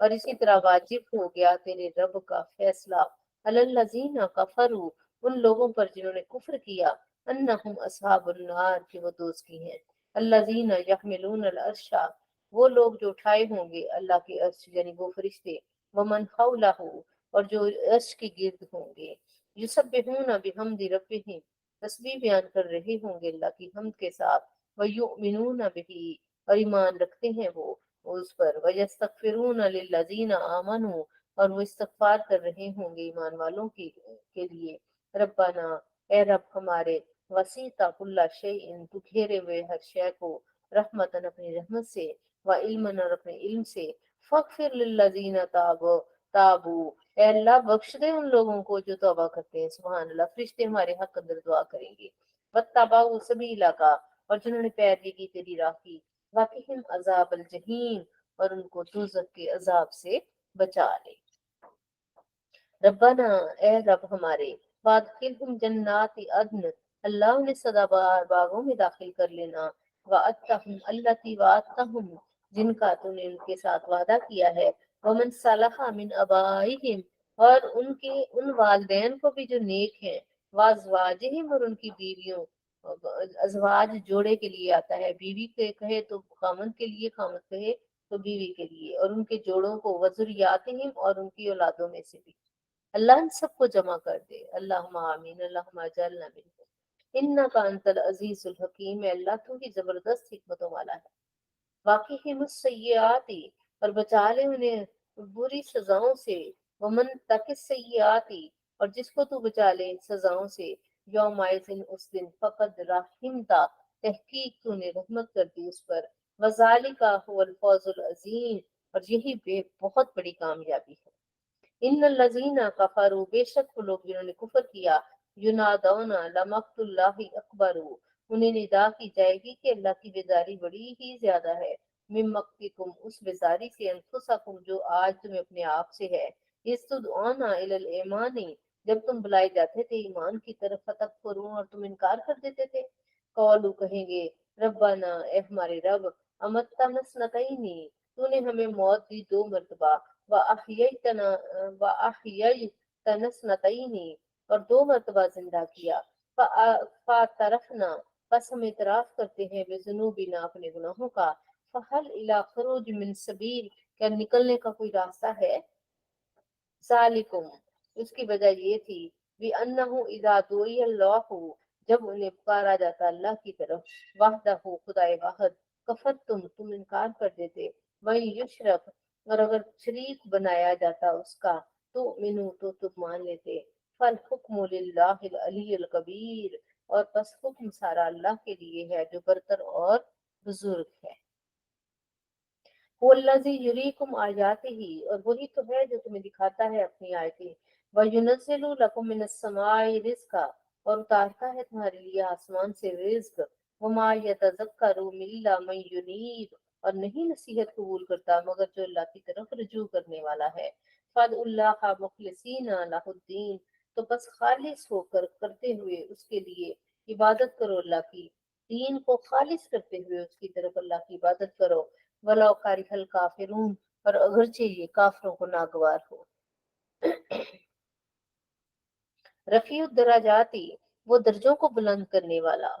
اور اسی طرح واجب ہو گیا تیرے رب کا فیصلہ، عَلَى الَّذِينَ كَفَرُوا، ان لوگوں پر جنہوں نے کفر کیا، انہم اصحاب النار، کہ وہ دوزخی ہیں۔ الذین یحملون العرش، وہ لوگ جو اٹھائے ہوں گے اللہ کے عرش یعنی وہ فرشتے، ومن حولہ اور جو عرش کے گرد ہوں گے، یسبحون بحمد ربہم تسبیح بیان کر رہے ہوں گے اللہ کی حمد کے ساتھ، ویؤمنون بہ اور ایمان رکھتے ہیں وہ اس پر، ویستغفرون للذین آمنوا اور وہ استغفار کر رہے ہوں گے ایمان والوں کے لیے، ربنا اے رب ہمارے، وسیع کل شیء تو گھیرے ہوئے ہر شے کو، رحمتن اپنی رحمت سے، و علمن اور اپنے علم سے، فغفر للذین تابو اے اللہ بخش دے ان لوگوں کو جو توبہ کرتے ہیں، سبحان اللہ، فرشتے ہمارے حق اندر دعا کریں گے، واتبعوا سبیلک اور جنہوں نے پیروی کی تیری راہ کی، وقہم عذاب الجحیم اور ان کو دوزخ کے عذاب سے بچا لے، ربنا اے رب ہمارے، وادخلہم جنات عدن اللہ انہیں سدا بہار باغوں میں داخل کر لینا، وعدتہم التی وعدتہم جن کا تو نے ان کے ساتھ وعدہ کیا ہے، ومن صلح من ابائہم اور ان والدین کو بھی جو نیک ہیں، وازواجہم اور ان کی بیویوں، ازواج جوڑے کے لیے آتا ہے، بیوی کے کہے تو خامن کے لیے، خامن کہے تو بیوی کے لیے، اور ان کے جوڑوں کو، وذریاتہم اور ان کی اولادوں میں سے بھی، اللہ ان سب کو جمع کر دے، اللہم آمین، اللہم اجعلنا منہم، انکا انت العزیز الحکیم، اے اللہ تو ہی زبردست حکمتوں والا ہے، واقعہم السیئات اور بچا لے انہیں بری سزاؤں سے، ومن تق السیئات اور جس کو تو بچا لے سزاؤں سے، یوم اس دن، فقد رحمتا تحقیق تو نے رحمت کر دی اس پر، وذالک هو الفوز العظیم اور یہی بہت بڑی کامیابی ہے، ان الذین کفروا بے شک وہ لوگ جنہوں نے کفر کیا، ینادون لمقت اللہ اکبر انہیں ندا کی جائے گی کہ اللہ کی بیداری بڑی ہی زیادہ ہے، من مقتکم اس بیزاری سے، انفسکم جو آج تمہیں اپنے آپ سے ہے، اس تدعون الی الایمان جب تم بلائے جاتے تھے ایمان کی طرف، فتکفرون اور تم انکار کر دیتے تھے، قولوا کہیں گے، ربنا اے ہمارے رب، امتنا اثنتین تو نے ہمیں موت دی دو مرتبہ، وَأَحْيَيْتَنَا وَأَحْيَيْتَنَا اثْنَتَيْنِ اور دو مرتبہ زندہ کیا، فَاعْتَرَفْنَا بس ہم اعتراف کرتے ہیں بذنوبنا اپنے گناہوں کا، فَهَلْ إِلَىٰ خُرُوجٍ مِّن سَبِيلٍ کیا نکلنے کا کوئی راستہ ہے، ذالکم اس کی وجہ یہ تھی، بِأَنَّهُ إِذَا دُعِيَ اللَّهُ جب انہیں پکارا جاتا اللہ کی طرف، وحدہ خدائے واحد، کفرتم تم انکار کر دیتے، وَإِن یشرک اور اگر شریک بنایا جاتا اس کا، تو منو تو تم مان لیتے، فالحکم للہ العلی الکبیر اور پس حکم سارا اللہ کے لیے ہے جو برتر اور بزرگ ہے، هو الذی یریکم آیاتہ اور وہی تو ہے جو تمہیں دکھاتا ہے اپنی آیتیں، وینزل لکم من السماء رزقا اور اتارتا ہے تمہارے لیے آسمان سے رزق، وما یتذکر الا من ینیب اور نہیں نصیحت قبول کرتا مگر جو اللہ کی طرف رجوع کرنے والا ہے، فادعوا اللہ مخلصین لہ الدین تو بس خالص ہو کر کرتے ہوئے اس کے لیے عبادت کرو، اللہ کی دین کو خالص کرتے ہوئے اس کی طرف اللہ کی عبادت کرو، وَلَوْ كَرِهَ الْكَافِرُونَ اور اگرچہ یہ کافروں کو ناگوار ہو، رفیع الدرجاتی وہ درجوں کو بلند کرنے والا،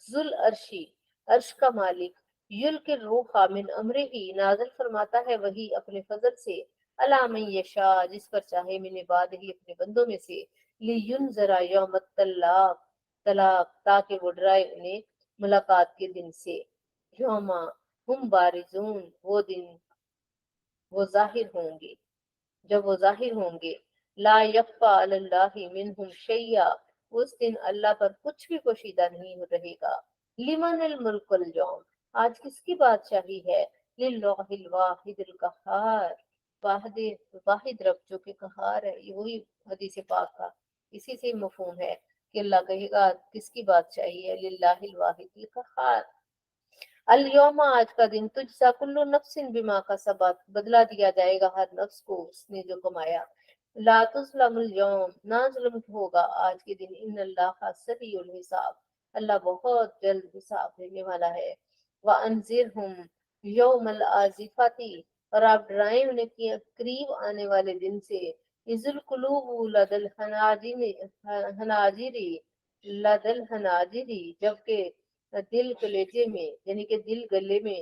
ذل عرشی عرش کا مالک، یلک الروح من امرہ نازل فرماتا ہے وہی اپنے فضل سے، الا من یشاء جس پر چاہے من عبادہ اپنے بندوں میں سے، لینذر یوم الطلاق تاکہ وہ ڈرائے انہیں ملاقات کے دن سے، یوم ہم بارزون وہ دن وہ ظاہر ہوں گے جب وہ ظاہر ہوں گے، لا یخفی علی اللہ منہم شیئا اس دن اللہ پر کچھ بھی پوشیدہ نہیں رہے گا، لمن الملک اليوم آج کس کی بادشاہی ہے، للہ الواحد القہار واحد واحد رب جو کہ قہار ہے، یہ وہی حدیث پاک کا اسی سے مفہوم ہے کہ اللہ کہے گا کس کی بادشاہی ہے، للہ الواحد القہار، الیوم آج کا دن تجزا کل نفس بما کسبت بدلہ دیا جائے گا ہر نفس کو اس نے جو کمایا، لا تظلم اليوم نہ ظلم ہوگا آج کے دن، ان اللہ سریع الحساب اللہ بہت جلد حساب لینے والا ہے، وَأَنذِرْهُمْ يَوْمَ الْآزِفَةِ اور آپ ڈرائیں انہیں قریب آنے والے دن سے، اِذِ الْقُلُوبُ لَدَى الْحَنَاجِرِ لَدَى الْحَنَاجِرِ جبکہ دل کلیجے میں یعنی کہ دل گلے میں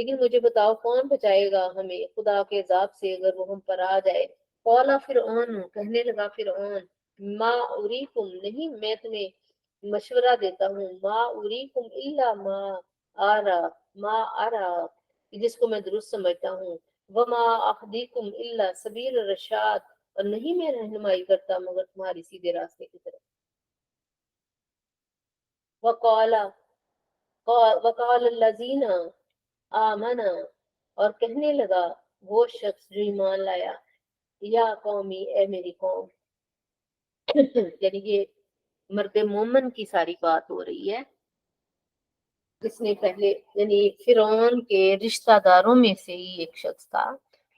لیکن مجھے بتاؤ کون بچائے گا ہمیں خدا کے عذاب سے اگر وہ ہم پر آ جائے؟ قولا فرعون، کہنے لگا فرعون، ما اریکم، نہیں میں تمہیں مشورہ دیتا ہوں، ما اریکم الا آرا ما آرا، جس کو میں درست سمجھتا ہوں، وما اہدیکم الا سبیل الرشاد، اور نہیں میں رہنمائی کرتا مگر تمہاری سیدھے راستے کی طرف۔ وقال وقال الذین آمنا، اور کہنے لگا وہ شخص جو ایمان لایا، یا قومی، اے میری قوم، یعنی یہ مرد مومن کی ساری بات ہو رہی ہے، جس نے پہلے یعنی فرعون کے رشتہ داروں میں سے ہی ایک شخص تھا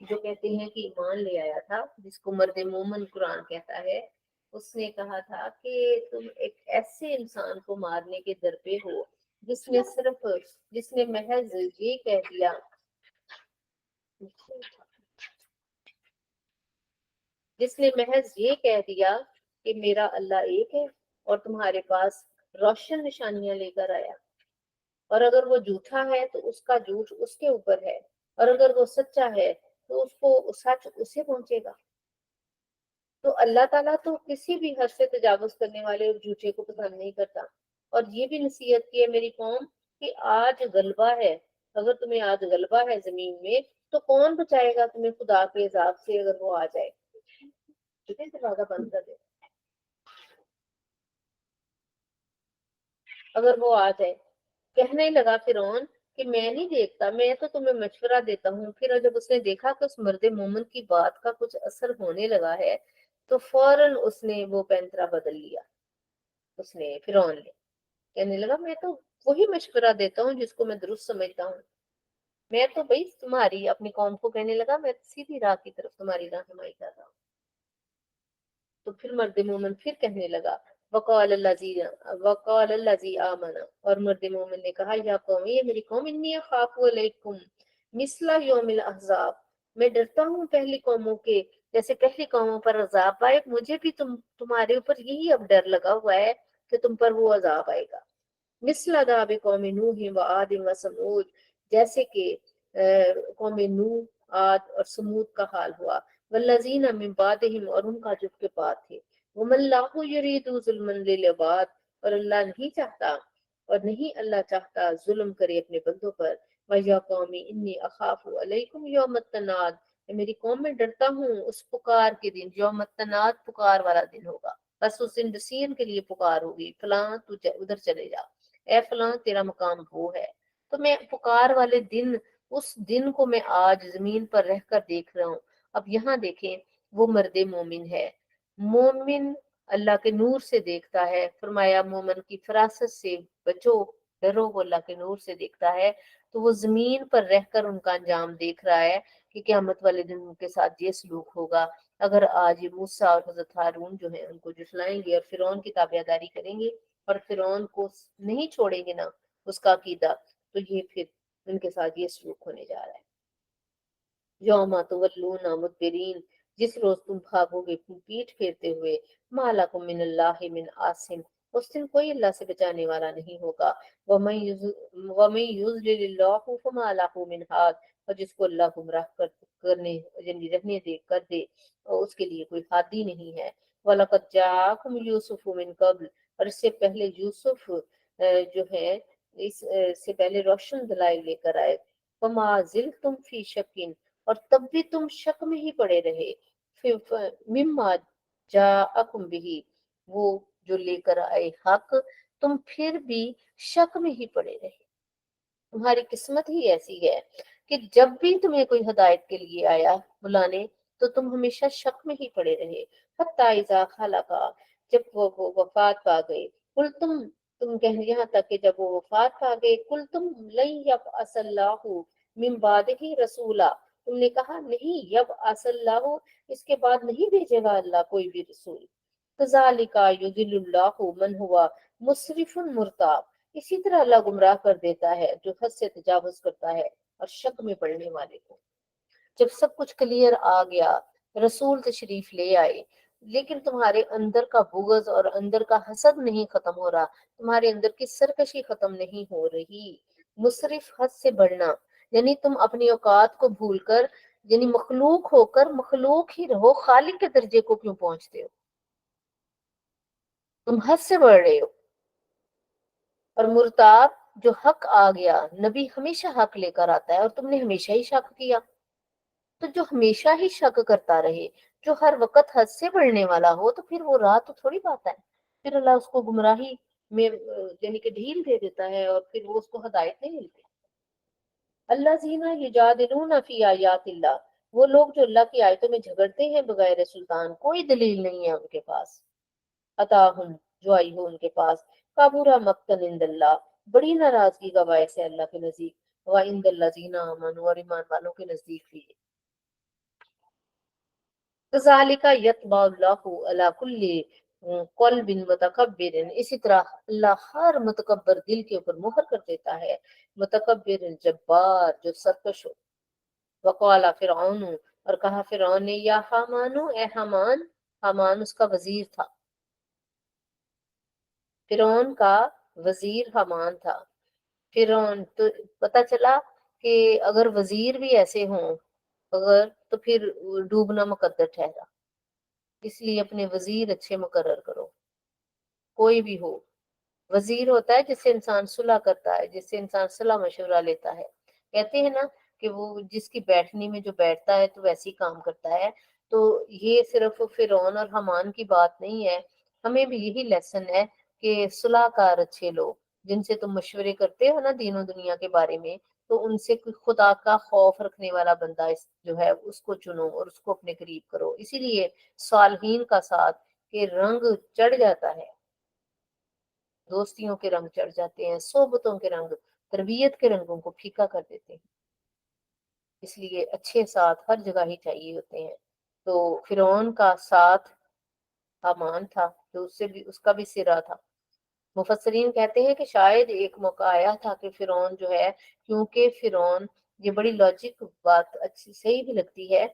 جو کہتے ہیں کہ ایمان لے آیا تھا، جس کو مرد مومن قرآن کہتا ہے۔ اس نے کہا تھا کہ تم ایک ایسے انسان کو مارنے کے در پہ ہو جس نے محض یہ کہہ دیا کہ میرا اللہ ایک ہے، اور تمہارے پاس روشن نشانیاں لے کر آیا، اور اگر وہ جھوٹا ہے تو اس کا جھوٹ اس کے اوپر ہے، اور اگر وہ سچا ہے تو اس کو سچ اسے پہنچے گا۔ تو اللہ تعالیٰ تو کسی بھی حد سے تجاوز کرنے والے اور جھوٹے کو پسند نہیں کرتا۔ اور یہ بھی نصیحت کی ہے میری قوم کہ آج غلبہ ہے، اگر تمہیں آج غلبہ ہے زمین میں تو کون بچائے گا تمہیں خدا کے عذاب سے اگر وہ آ جائے؟ دروازہ بند کر دے اگر وہ آ جائے۔ کہنے لگا فرعون کہ میں نہیں دیکھتا، میں تو تمہیں مشورہ دیتا ہوں۔ پھر جب اس نے دیکھا کہ اس مرد مومن کی بات کا کچھ اثر ہونے لگا ہے تو فوراً اس نے وہ پینترا بدل لیا۔ اس نے فرعون نے کہنے لگا میں تو وہی مشورہ دیتا ہوں جس کو میں درست سمجھتا ہوں، میں تو بھائی تمہاری اپنی قوم کو کہنے لگا میں سیدھی راہ کی طرف تمہاری رہنمائی کر رہا ہوں۔ تو پھر مرد مومن پھر کہنے لگا وقال الذی آمن، اور مرد مومن نے کہا یا قومی، یہ میری قوم، انی اخاف علیکم مثل یوم الاحزاب، میں ڈرتا ہوں پہلی قوموں کے جیسے پہلی قوموں پر عذاب آئے، مجھے بھی تمہارے اوپر یہی اب ڈر لگا ہوا ہے کہ تم پر وہ عذاب آئے گا۔ مثل عذاب قوم نوح و عاد و ثمود، جیسے کہ قوم نوح، عاد اور سمود کا حال ہوا، والذین من بعدہم، اور ان کا جو کے بعد تھے، وَمَا اللَّهُ يُرِيدُ ظُلْمًا لِلْعِبَادِ، اور اللہ نہیں چاہتا اور نہیں اللہ چاہتا ظلم کرے اپنے بندوں پر۔ وَيَا قَوْمِ إِنِّي أَخَافُ عَلَيْكُمْ يَوْمَ التَّنَادِ، میں میری قوم میں ڈرتا ہوں اس پکار کے دن، یوم التناد پکار والا دن ہوگا، بس اس دن ڈسیزن کے لیے پکار ہوگی، فلاں تو ادھر چلے جا، اے فلاں تیرا مقام وہ ہے۔ تو میں پکار والے دن، اس دن کو میں آج زمین پر رہ کر دیکھ رہا ہوں۔ اب یہاں دیکھیں وہ مرد مومن ہے، مومن اللہ کے نور سے دیکھتا ہے، فرمایا مومن کی فراست سے بچو، ڈرو، وہ اللہ کے نور سے دیکھتا ہے۔ تو وہ زمین پر رہ کر ان کا انجام دیکھ رہا ہے کہ قیامت والے دن ان کے ساتھ یہ سلوک ہوگا۔ اگر آج یہ موسیٰ اور حضرت ہارون جو ہیں ان کو جھٹلائیں گے اور فرعون کی تابعداری کریں گے اور فرعون کو نہیں چھوڑیں گے نا اس کا عقیدہ، تو یہ پھر ان کے ساتھ یہ سلوک ہونے جا رہا ہے۔ یوم تولون مدبرین، جس روز تم بھاگو گے پیٹ پھیرتے ہوئے، ما لکم من اللہ من عاصم، اس دن کوئی اللہ سے بچانے والا نہیں ہوگا۔ وَمَن يُضْلِلِ اللَّهُ فَمَا لَهُ مِنْ هَادٍ، اور جس کو اللہ گمراہ کرنے یعنی رہنے دے کر دے اور اس کے لیے کوئی ہادی نہیں ہے۔ وَلَقَدْ جَاءَكُمْ يُوسُفُ مِنْ قَبْلُ، اور اس سے پہلے یوسف جو ہے اس سے پہلے روشن دلائل لے کر آئے۔ وَمَا زِلْتُمْ فِي شَكٍّ، اور تب بھی تم شک میں ہی پڑے رہے، مما جاءکم بہ، وہ جو لے کر آئے حق، تم پھر بھی شک میں ہی پڑے رہے۔ تمہاری قسمت ہی ایسی ہے کہ جب بھی تمہیں کوئی ہدایت کے لیے آیا بلانے تو تم ہمیشہ شک میں ہی پڑے رہے۔ حتی اذا خلقا، جب وہ وفات پا گئے، کل تم کہنے یہاں تک کہ جب وہ وفات پا گئے، کل تم لن یبعث اللہ من بعدہ رسولا، تم نے کہا نہیں، یبعث اللہ، اس کے بعد نہیں بھیجے گا اللہ کوئی بھی رسول۔ کذالک یضل اللہ من ہوا مسرف مرتاب، اسی طرح اللہ گمراہ کر دیتا ہے جو حد سے تجاوز کرتا ہے اور شک میں پڑنے والے کو۔ جب سب کچھ کلیئر آ گیا، رسول تشریف لے آئے، لیکن تمہارے اندر کا بغض اور اندر کا حسد نہیں ختم ہو رہا، تمہارے اندر کی سرکشی ختم نہیں ہو رہی، مصرف حد سے بڑھنا، یعنی تم اپنی اوقات کو بھول کر، یعنی مخلوق ہو کر مخلوق ہی رہو، خالق کے درجے کو کیوں پہنچتے ہو؟ تم حد سے بڑھ رہے ہو۔ اور مرتاب، جو حق آ گیا، نبی ہمیشہ حق لے کر آتا ہے اور تم نے ہمیشہ ہی شک کیا۔ تو جو ہمیشہ ہی شک کرتا رہے، جو ہر وقت حد سے بڑھنے والا ہو، تو پھر وہ راہ تو تھوڑی پاتا ہے، پھر اللہ اس کو گمراہی میں یعنی کہ ڈھیل دے دیتا ہے اور پھر وہ اس کو ہدایت نہیں ملتی۔ اللہ زینہ یجادلون فی آیات اللہ، وہ لوگ جو اللہ کی آیتوں میں جھگڑتے ہیں بغیر سلطان، کوئی دلیل نہیں ہے ان کے پاس، عطاہم، جو آئی ہو ان کے پاس، کابورا مقتن عند اللہ، بڑی ناراضگی کا باعث ہے اللہ کے نزدیک، وعند الذین آمنوا، اور ایمان والوں کے نزدیک بھی۔ کذالک یطبع اللہ علی کل قلب متکبر، اسی طرح اللہ ہر متکبر دل کے اوپر مہر کر دیتا ہے، متکبر جبار جو سرکش ہو۔ وقال فرعون، اور کہا فرعون نے، یا حامانو، اے حامان، حامان اس کا وزیر تھا، فرعون کا وزیر حامان تھا۔ فرعون تو پتا چلا کہ اگر وزیر بھی ایسے ہوں اگر، تو پھر ڈوبنا مقدر ٹھہرا، اس لیے اپنے وزیر اچھے مقرر کرو، کوئی بھی ہو۔ وزیر ہوتا ہے جس سے انسان صلح کرتا ہے، جس سے انسان صلاح مشورہ لیتا ہے، کہتے ہیں نا کہ وہ جس کی بیٹھنی میں جو بیٹھتا ہے تو ویسے ہی کام کرتا ہے۔ تو یہ صرف فرعون اور حامان کی بات نہیں ہے، ہمیں بھی یہی لیسن ہے کہ صلاح کار اچھے لوگ جن سے تم مشورے کرتے ہو نا دین و دنیا کے بارے میں، تو ان سے کوئی خدا کا خوف رکھنے والا بندہ جو ہے اس کو چنو اور اس کو اپنے قریب کرو۔ اسی لیے صالحین کا ساتھ کہ رنگ چڑھ جاتا ہے، دوستیوں کے رنگ چڑھ جاتے ہیں، صحبتوں کے رنگ، تربیت کے رنگوں کو پھیکا کر دیتے ہیں، اس لیے اچھے ساتھ ہر جگہ ہی چاہیے ہوتے ہیں۔ تو فرعون کا ساتھ حامان تھا، جو اس سے بھی اس کا بھی سرا تھا۔ مفسرین کہتے ہیں کہ شاید ایک موقع آیا تھا کہ فرعون جو ہے، کیونکہ فرعون، یہ بڑی لاجک بات اچھی صحیح بھی لگتی ہے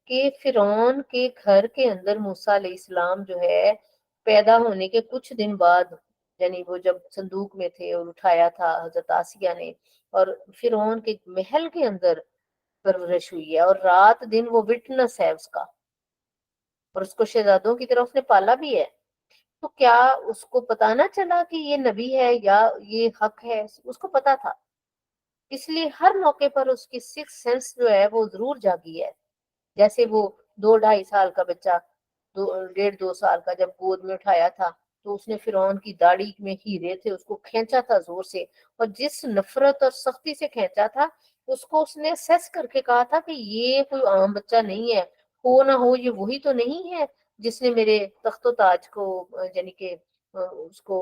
کہ فرعون کے گھر کے اندر موسیٰ علیہ السلام جو ہے پیدا ہونے کے کچھ دن بعد، یعنی وہ جب صندوق میں تھے اور اٹھایا تھا حضرت آسیہ نے، اور فرعون کے محل کے اندر پرورش ہوئی ہے اور رات دن وہ وٹنس ہے اس کا، اور اس کو شہزادوں کی طرف نے پالا بھی ہے۔ تو کیا اس کو پتا نہ چلا کہ یہ نبی ہے یا یہ حق ہے؟ اس کو پتا تھا، اس لیے ہر موقع پر اس کی سکس سینس جو ہے وہ ضرور جاگی ہے۔ جیسے وہ 2 ڈھائی سال کا بچہ، 1.5 2 سال کا جب گود میں اٹھایا تھا، تو اس نے فرعون کی داڑھی میں ہیرے تھے، اس کو کھینچا تھا زور سے، اور جس نفرت اور سختی سے کھینچا تھا، اس کو اس نے سیس کر کے کہا تھا کہ یہ کوئی عام بچہ نہیں ہے، ہو نہ ہو یہ وہی تو نہیں ہے جس نے میرے تخت و تاج کو یعنی کہ اس کو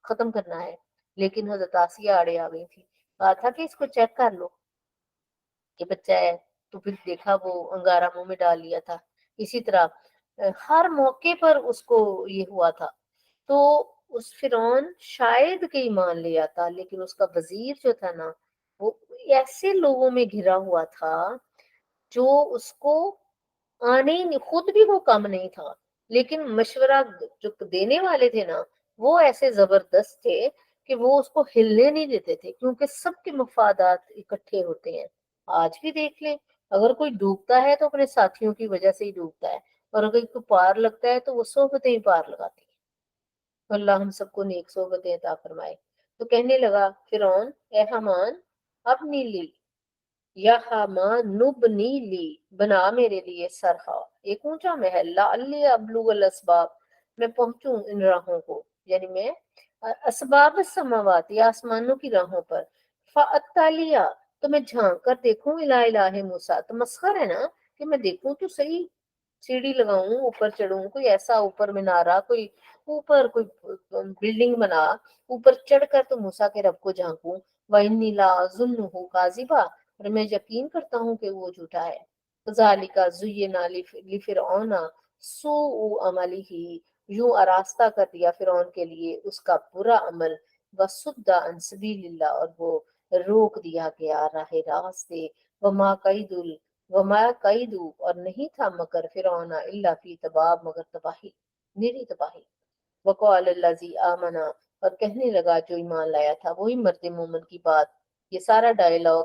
ختم کرنا ہے۔ لیکن حضرت آسیہ آڑے آ گئی تھی، کہا تھا کہ اس کو چیک کر لو کہ بچہ ہے، تو پھر دیکھا وہ انگارہ منہ میں ڈال لیا تھا۔ اسی طرح ہر موقع پر اس کو یہ ہوا تھا۔ تو اس فرعون شاید کہ ایمان لے آتا، لیکن اس کا وزیر جو تھا نا، وہ ایسے لوگوں میں گھرا ہوا تھا جو اس کو آنے ہی نہیں، خود بھی وہ کم نہیں تھا، لیکن مشورہ جو دینے والے تھے نا، وہ ایسے زبردست تھے کہ وہ اس کو ہلنے نہیں دیتے تھے، کیونکہ سب کے مفادات اکٹھے ہوتے ہیں۔ آج بھی دیکھ لیں، اگر کوئی ڈوبتا ہے تو اپنے ساتھیوں کی وجہ سے ہی ڈوبتا ہے، اور اگر کوئی پار لگتا ہے تو وہ صحبتیں ہی پار لگاتی ہیں۔ اللہ ہم سب کو نیک صحبتیں عطا فرمائے۔ تو کہنے لگا فرعون، اے حامان، ابنی لی، یا حامان نبنی لی، بنا میرے لیے سرحا، ایک اونچا محل، لعلی ابلغ الاسباب، میں پہنچوں ان راہوں کو، یعنی میں اسباب السماوات، یا آسمانوں کی راہوں پر، فاطلع، تو میں جھانک کر دیکھوں، الہ الہ موسیٰ، تو مسخر ہے نا کہ میں دیکھوں تو صحیح، سیڑھی لگاؤں، اوپر چڑھوں، کوئی ایسا اوپر منارہ، کوئی اوپر کوئی بلڈنگ بنا، اوپر چڑھ کر تو موسیٰ کے رب کو جھانکوں، وَإِنِّي لَأَظُنُّهُ كَاذِبًا، اور میں یقین کرتا ہوں کہ وہ جھوٹا ہے۔ ذَلِكَ زُيِّنَ لِفِرْعَوْنَ سُوءُ عَمَلِهِ، یوں آراستہ کر دیا فرعون کے لیے اس کا برا عمل، وَصُدَّ عَنْ سَبِيلِ اللَّهِ، اور وہ روک دیا گیا راہ راست سے، وما قیدو، اور نہیں تھا مگر فرعون الا فی تباب، مگر تباہی، میری تباہی۔ وقال الذی آمنا، اور کہنے لگا جو ایمان لایا تھا، وہی مرد مومن کی بات، یہ سارا ڈائلاگ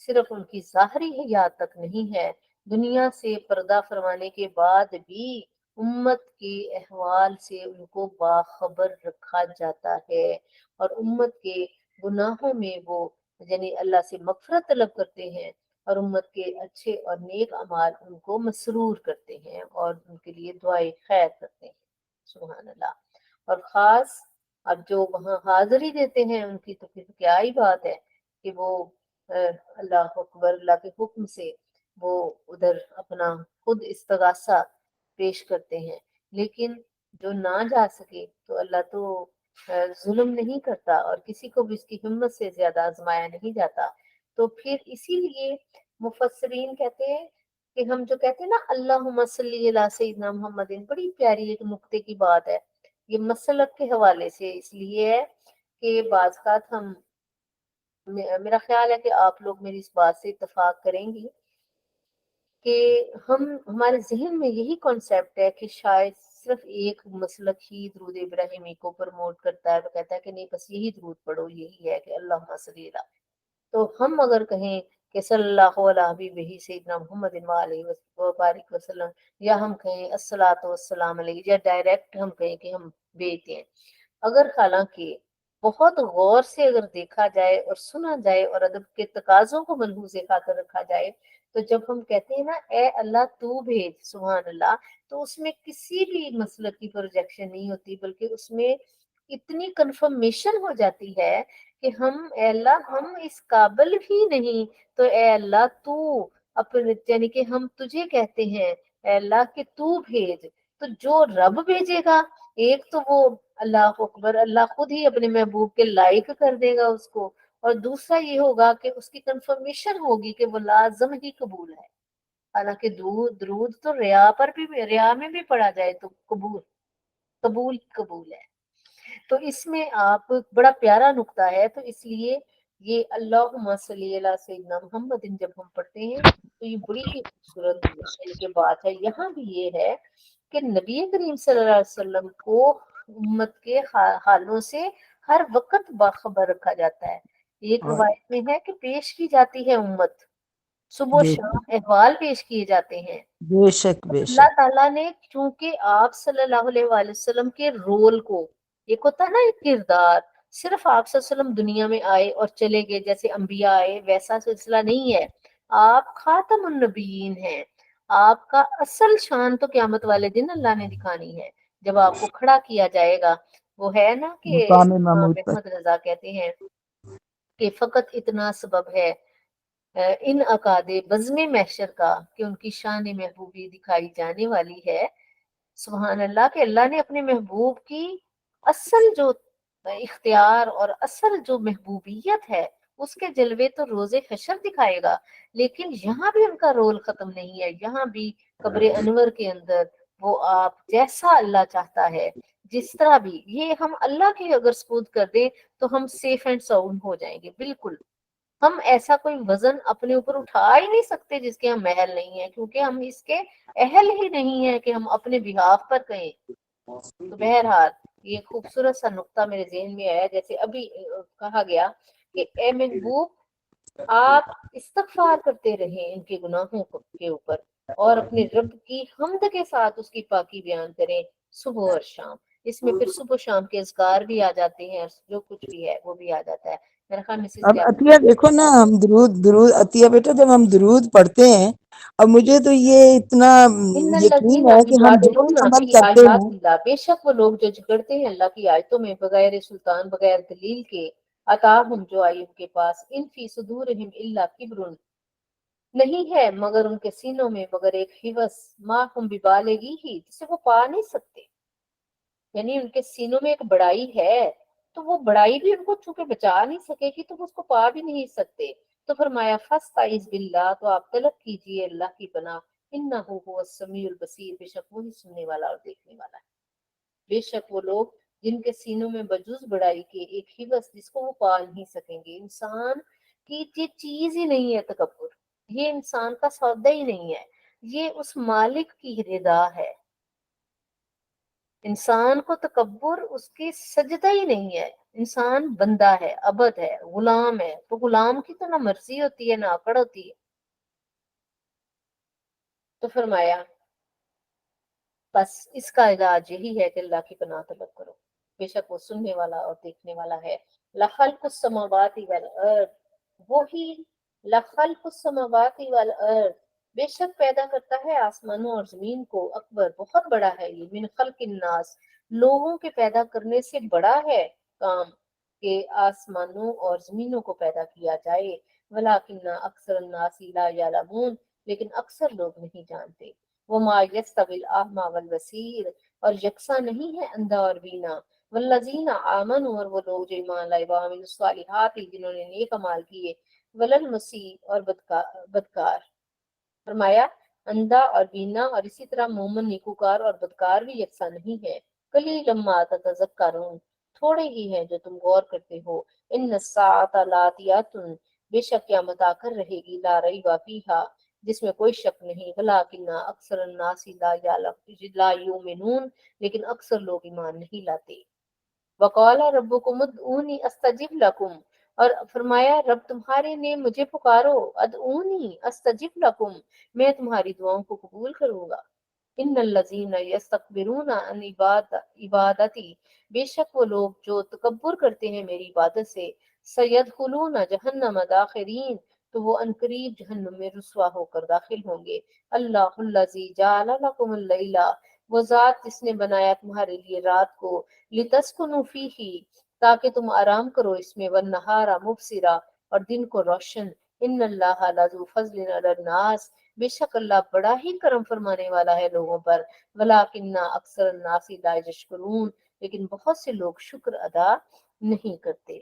صرف ان کی ظاہری حیات تک نہیں ہے، دنیا سے پردہ فرمانے کے بعد بھی امت کے احوال سے ان کو باخبر رکھا جاتا ہے، اور امت کے گناہوں میں وہ یعنی اللہ سے مغفرت طلب کرتے ہیں، اور امت کے اچھے اور نیک اعمال ان کو مسرور کرتے ہیں اور ان کے لیے دعائیں خیر کرتے ہیں۔ سبحان اللہ۔ اور خاص اب جو وہاں حاضری دیتے ہیں ان کی تو پھر کیا ہی بات ہے کہ وہ اللہ اکبر، اللہ کے حکم سے وہ ادھر اپنا خود استغاثہ پیش کرتے ہیں۔ لیکن جو نہ جا سکے تو اللہ تو ظلم نہیں کرتا، اور کسی کو بھی اس کی ہمت سے زیادہ آزمایا نہیں جاتا۔ تو پھر اسی لیے مفسرین کہتے ہیں کہ ہم جو کہتے ہیں نا اللہم صلی علی سیدنا محمد، بڑی پیاری ایک نقطے کی بات ہے یہ مسلک کے حوالے سے، اس لیے ہے کہ بعض اوقات میرا خیال ہے کہ آپ لوگ میری اس بات سے اتفاق کریں گی کہ ہمارے ذہن میں یہی کانسیپٹ ہے کہ شاید صرف ایک مسلک ہی درود ابراہیمی کو پروموٹ کرتا ہے، تو کہتا ہے کہ نہیں بس یہی درود پڑھو، یہی ہے کہ اللہم صلی اللہ۔ تو ہم اگر کہیں کہ صلی اللہ علیہ حبیبہ سیدنا محمد وآلہ وبارک وسلم، یا ہم کہیں الصلاۃ والسلام علیہ، یا ڈائریکٹ ہم کہیں کہ ہم بیٹے ہیں، اگر حالانکہ بہت غور سے اگر دیکھا جائے اور سنا جائے اور ادب کے تقاضوں کو ملحوظ خاطر رکھا جائے، تو جب ہم کہتے ہیں نا اے اللہ تو بھیج، سبحان اللہ، تو اس میں کسی بھی مسلک کی پروجیکشن نہیں ہوتی، بلکہ اس میں اتنی کنفرمیشن ہو جاتی ہے کہ اے اللہ ہم اس قابل بھی نہیں، تو اے اللہ تو اپنے یعنی کہ ہم تجھے کہتے ہیں اے اللہ کہ تو بھیج، تو جو رب بھیجے گا ایک تو وہ اللہ اکبر، اللہ خود ہی اپنے محبوب کے لائق کر دے گا اس کو، اور دوسرا یہ ہوگا کہ اس کی کنفرمیشن ہوگی کہ وہ لازم ہی قبول ہے۔ حالانکہ درود تو ریا پر بھی، ریا میں بھی پڑھا جائے تو قبول قبول قبول ہے۔ تو اس میں آپ بڑا پیارا نقطہ ہے، تو اس لیے یہ اللہم صلی علی سیدنا محمد جب ہم پڑھتے ہیں تو یہ بڑی ہی خوبصورت یعنی کہ بات ہے۔ یہاں بھی یہ ہے کہ نبی کریم صلی اللہ علیہ وسلم کو امت کے حالوں سے ہر وقت باخبر رکھا جاتا ہے۔ ایک اور روایت میں ہے کہ پیش کی جاتی ہے امت، صبح و بے شام احوال پیش کیے جاتے ہیں۔ بے شک بے اللہ شک تعالیٰ نے چونکہ آپ صلی اللہ علیہ وآلہ وسلم کے رول کو، ایک ہوتا ہے نا ایک کردار، صرف آپ صلی اللہ علیہ وسلم دنیا میں آئے اور چلے گئے جیسے انبیاء آئے ویسا سلسلہ نہیں ہے، آپ خاتم النبیین ہیں۔ آپ کا اصل شان تو قیامت والے دن اللہ نے دکھانی ہے، جب آپ کو کھڑا کیا جائے گا۔ وہ ہے نا کہ مقام امام محمود پر۔ احمد رضا کہتے ہیں کہ فقط اتنا سبب ہے ان عقاد بزم محشر کا کہ ان کی شان محبوبی دکھائی جانے والی ہے۔ سبحان اللہ کہ اللہ نے اپنے محبوب کی اصل جو اختیار اور اصل جو محبوبیت ہے اس کے جلوے تو روز حشر دکھائے گا، لیکن یہاں بھی ان کا رول ختم نہیں ہے۔ یہاں بھی قبر انور کے اندر وہ آپ جیسا اللہ چاہتا ہے، جس طرح بھی یہ ہم اللہ کے اگر سپرد کر دیں تو ہم سیف اینڈ ساؤنڈ ہو جائیں گے بالکل۔ ہم ایسا کوئی وزن اپنے اوپر اٹھا ہی نہیں سکتے جس کے ہم اہل نہیں ہیں، کیونکہ ہم اس کے اہل ہی نہیں ہیں کہ ہم اپنے بہاف پر کہیں۔ تو بہرحال یہ خوبصورت سا نقطہ میرے ذہن میں آیا، جیسے ابھی کہا گیا کہ اے محبوب آپ استغفار کرتے رہیں ان کے گناہوں کے اوپر، اور اپنے رب کی حمد کے ساتھ اس کی پاکی بیان کریں صبح اور شام۔ اس میں پھر صبح و شام کے اذکار بھی آ جاتے ہیں، اور جو کچھ بھی ہے وہ بھی آ جاتا ہے۔ میرا خیال میں اب عطیہ دیکھو نا، ہم درود عطیہ بیٹا جب ہم درود پڑھتے ہیں، اب مجھے تو یہ اتنا ان یقین الذین ہے کہ ہم جو بھی یجادلون عمل فی کرتے آیات ہیں، اللہ، بے شک وہ لوگ جو جھگڑتے ہیں اللہ کی آیتوں میں بغیر سلطان، بغیر دلیل کے، عطاہم جو آئی ان کے پاس، ان فی صدورہم الا کبر، نہیں ہے مگر ان کے سینوں میں مگر ایک حوث، ما ہم ببالغی ہی، جسے وہ پا نہیں سکتے، یعنی ان کے سینوں میں ایک بڑائی ہے، تو وہ بڑائی بھی ان کو چونکہ بچا نہیں سکے گی تو وہ اس کو پا بھی نہیں سکتے۔ تو فرمایا فاستعذ باللہ، تو آپ طلب کیجئے اللہ کی پناہ، انہ هو السمیع البصیر، بے شک وہی سننے والا اور دیکھنے والا ہے۔ بے شک وہ لوگ جن کے سینوں میں بجز بڑائی کے ایک حوث جس کو وہ پا نہیں سکیں گے۔ انسان کی یہ چیز ہی نہیں ہے تکبر، یہ انسان کا سودا ہی نہیں ہے، یہ اس مالک کی رضا ہے۔ انسان کو تکبر اس کی سجدہ ہی نہیں ہے، انسان بندہ ہے، عبد ہے، غلام ہے، تو غلام کی تو نہ مرضی ہوتی ہے نہ اکڑ ہوتی ہے. تو فرمایا بس اس کا علاج یہی ہے کہ اللہ کی پناہ طلب کرو، بے شک وہ سننے والا اور دیکھنے والا ہے. لخلق السماوات والارض، وہی لخلق السماوات والارض، بے شک پیدا کرتا ہے آسمانوں اور زمین کو، اکبر بہت بڑا ہے یہ، من خلق الناس، لوگوں کے پیدا کرنے سے بڑا ہے کام کہ آسمانوں اور زمینوں کو پیدا کیا جائے. ولیکن اکثر الناس لا یعلمون، لیکن اکثر لوگ نہیں جانتے. وما یستوی الاعمی والبصیر، اور یکساں نہیں ہے اندھا اور بینا. والذین آمنوا، اور وہ لوگ جو ایمان لائے، وعملوا الصالحات، جنہوں نے نیک اعمال کیے، وللمسیء، اور بدکار. فرمایا اندھا اور بینا اور اسی طرح مومن نیکوکار اور بدکار بھی یکساں نہیں ہے. قلیلا ما تتذکرون، تھوڑے ہی ہیں جو تم غور کرتے ہو. ان الساعۃ لاتیۃ، بے شک قیامت آ کر رہے گی، لا ریب فیہا، جس میں کوئی شک نہیں. ولیکن اکثر الناس لا یؤمنون، لیکن اکثر لوگ ایمان نہیں لاتے. وقال ربکم ادعونی استجب لکم، اور فرمایا رب تمہارے نے مجھے پکارو، ادعونی استجب لکم، میں تمہاری دعاؤں کو قبول کروں گا. ان الذین یستکبرون عن عبادتی، بے شک وہ لوگ جو تکبر کرتے ہیں میری عبادت سے، سیدخلون جہنم داخرین، تو وہ عنقریب جہنم میں رسوا ہو کر داخل ہوں گے. اللہ الذی جعل لکم اللیل، وہ ذات جس نے بنایا تمہارے لیے رات کو، لتسکنوا فیہ، تاکہ تم آرام کرو اس میں، والنہار مبصرا، اور دن کو روشن. ان اللہ لذو فضل علی الناس، بے شک اللہ بڑا ہی کرم فرمانے والا ہے لوگوں پر. ولیکن اکثر الناس لا یشکرون، لیکن بہت سے لوگ شکر ادا نہیں کرتے.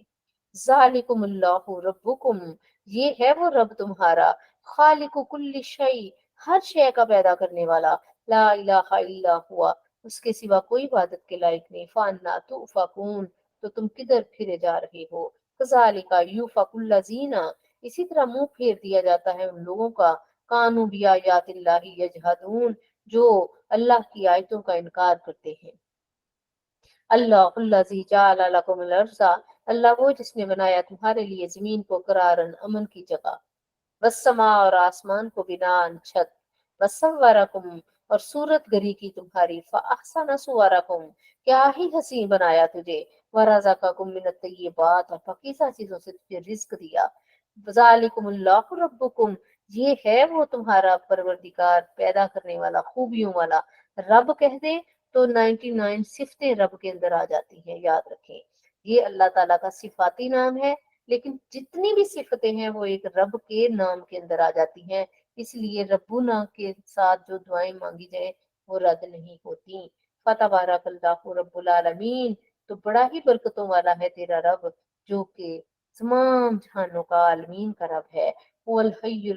ذالکم اللہ ربکم، یہ ہے وہ رب تمہارا، خالق کل شیء، ہر شے کا پیدا کرنے والا. لا الہ الا ہوا، اس کے سوا کوئی عبادت کے لائق نہیں. فانا تؤفکون، تو تم کدھر پھرے جا رہے ہو. کذالک یؤفک الذین، اسی طرح منہ پھیر دیا جاتا ہے ان لوگوں کا، کانوا بآیات اللہ یجحدون، جو اللہ کی آیتوں کا انکار کرتے ہیں. اللہ الذی جعل لکم الارض، اللہ وہ جس نے بنایا تمہارے لیے زمین کو قرارن، امن کی جگہ، والسماء، اور آسمان کو بناءً چھت، وصورکم، اور صورت گری کی تمہاری، فاحسن صورکم، کیا ہی حسین بنایا تجھے، ورزقکم من الطیبات، اور پاکیزہ چیزوں سے تجھے رزق دیا. ذالکم اللہ ربکم، یہ ہے وہ تمہارا پروردگار، پیدا کرنے والا، خوبیوں والا. رب کہہ دے تو 99 صفتیں رب کے اندر آ جاتی ہیں، یاد رکھیں. یہ اللہ تعالیٰ کا صفاتی نام ہے، لیکن جتنی بھی صفتیں ہیں وہ ایک رب کے نام کے اندر آ جاتی ہیں. اس لیے ربنا کے ساتھ جو دعائیں مانگی جائیں وہ رد نہیں ہوتی. فتبارک اللہ رب العالمین، تو بڑا ہی برکتوں والا ہے تیرا رب، جو کہ تمام جہانوں کا عالمین کا رب ہے. هو الحی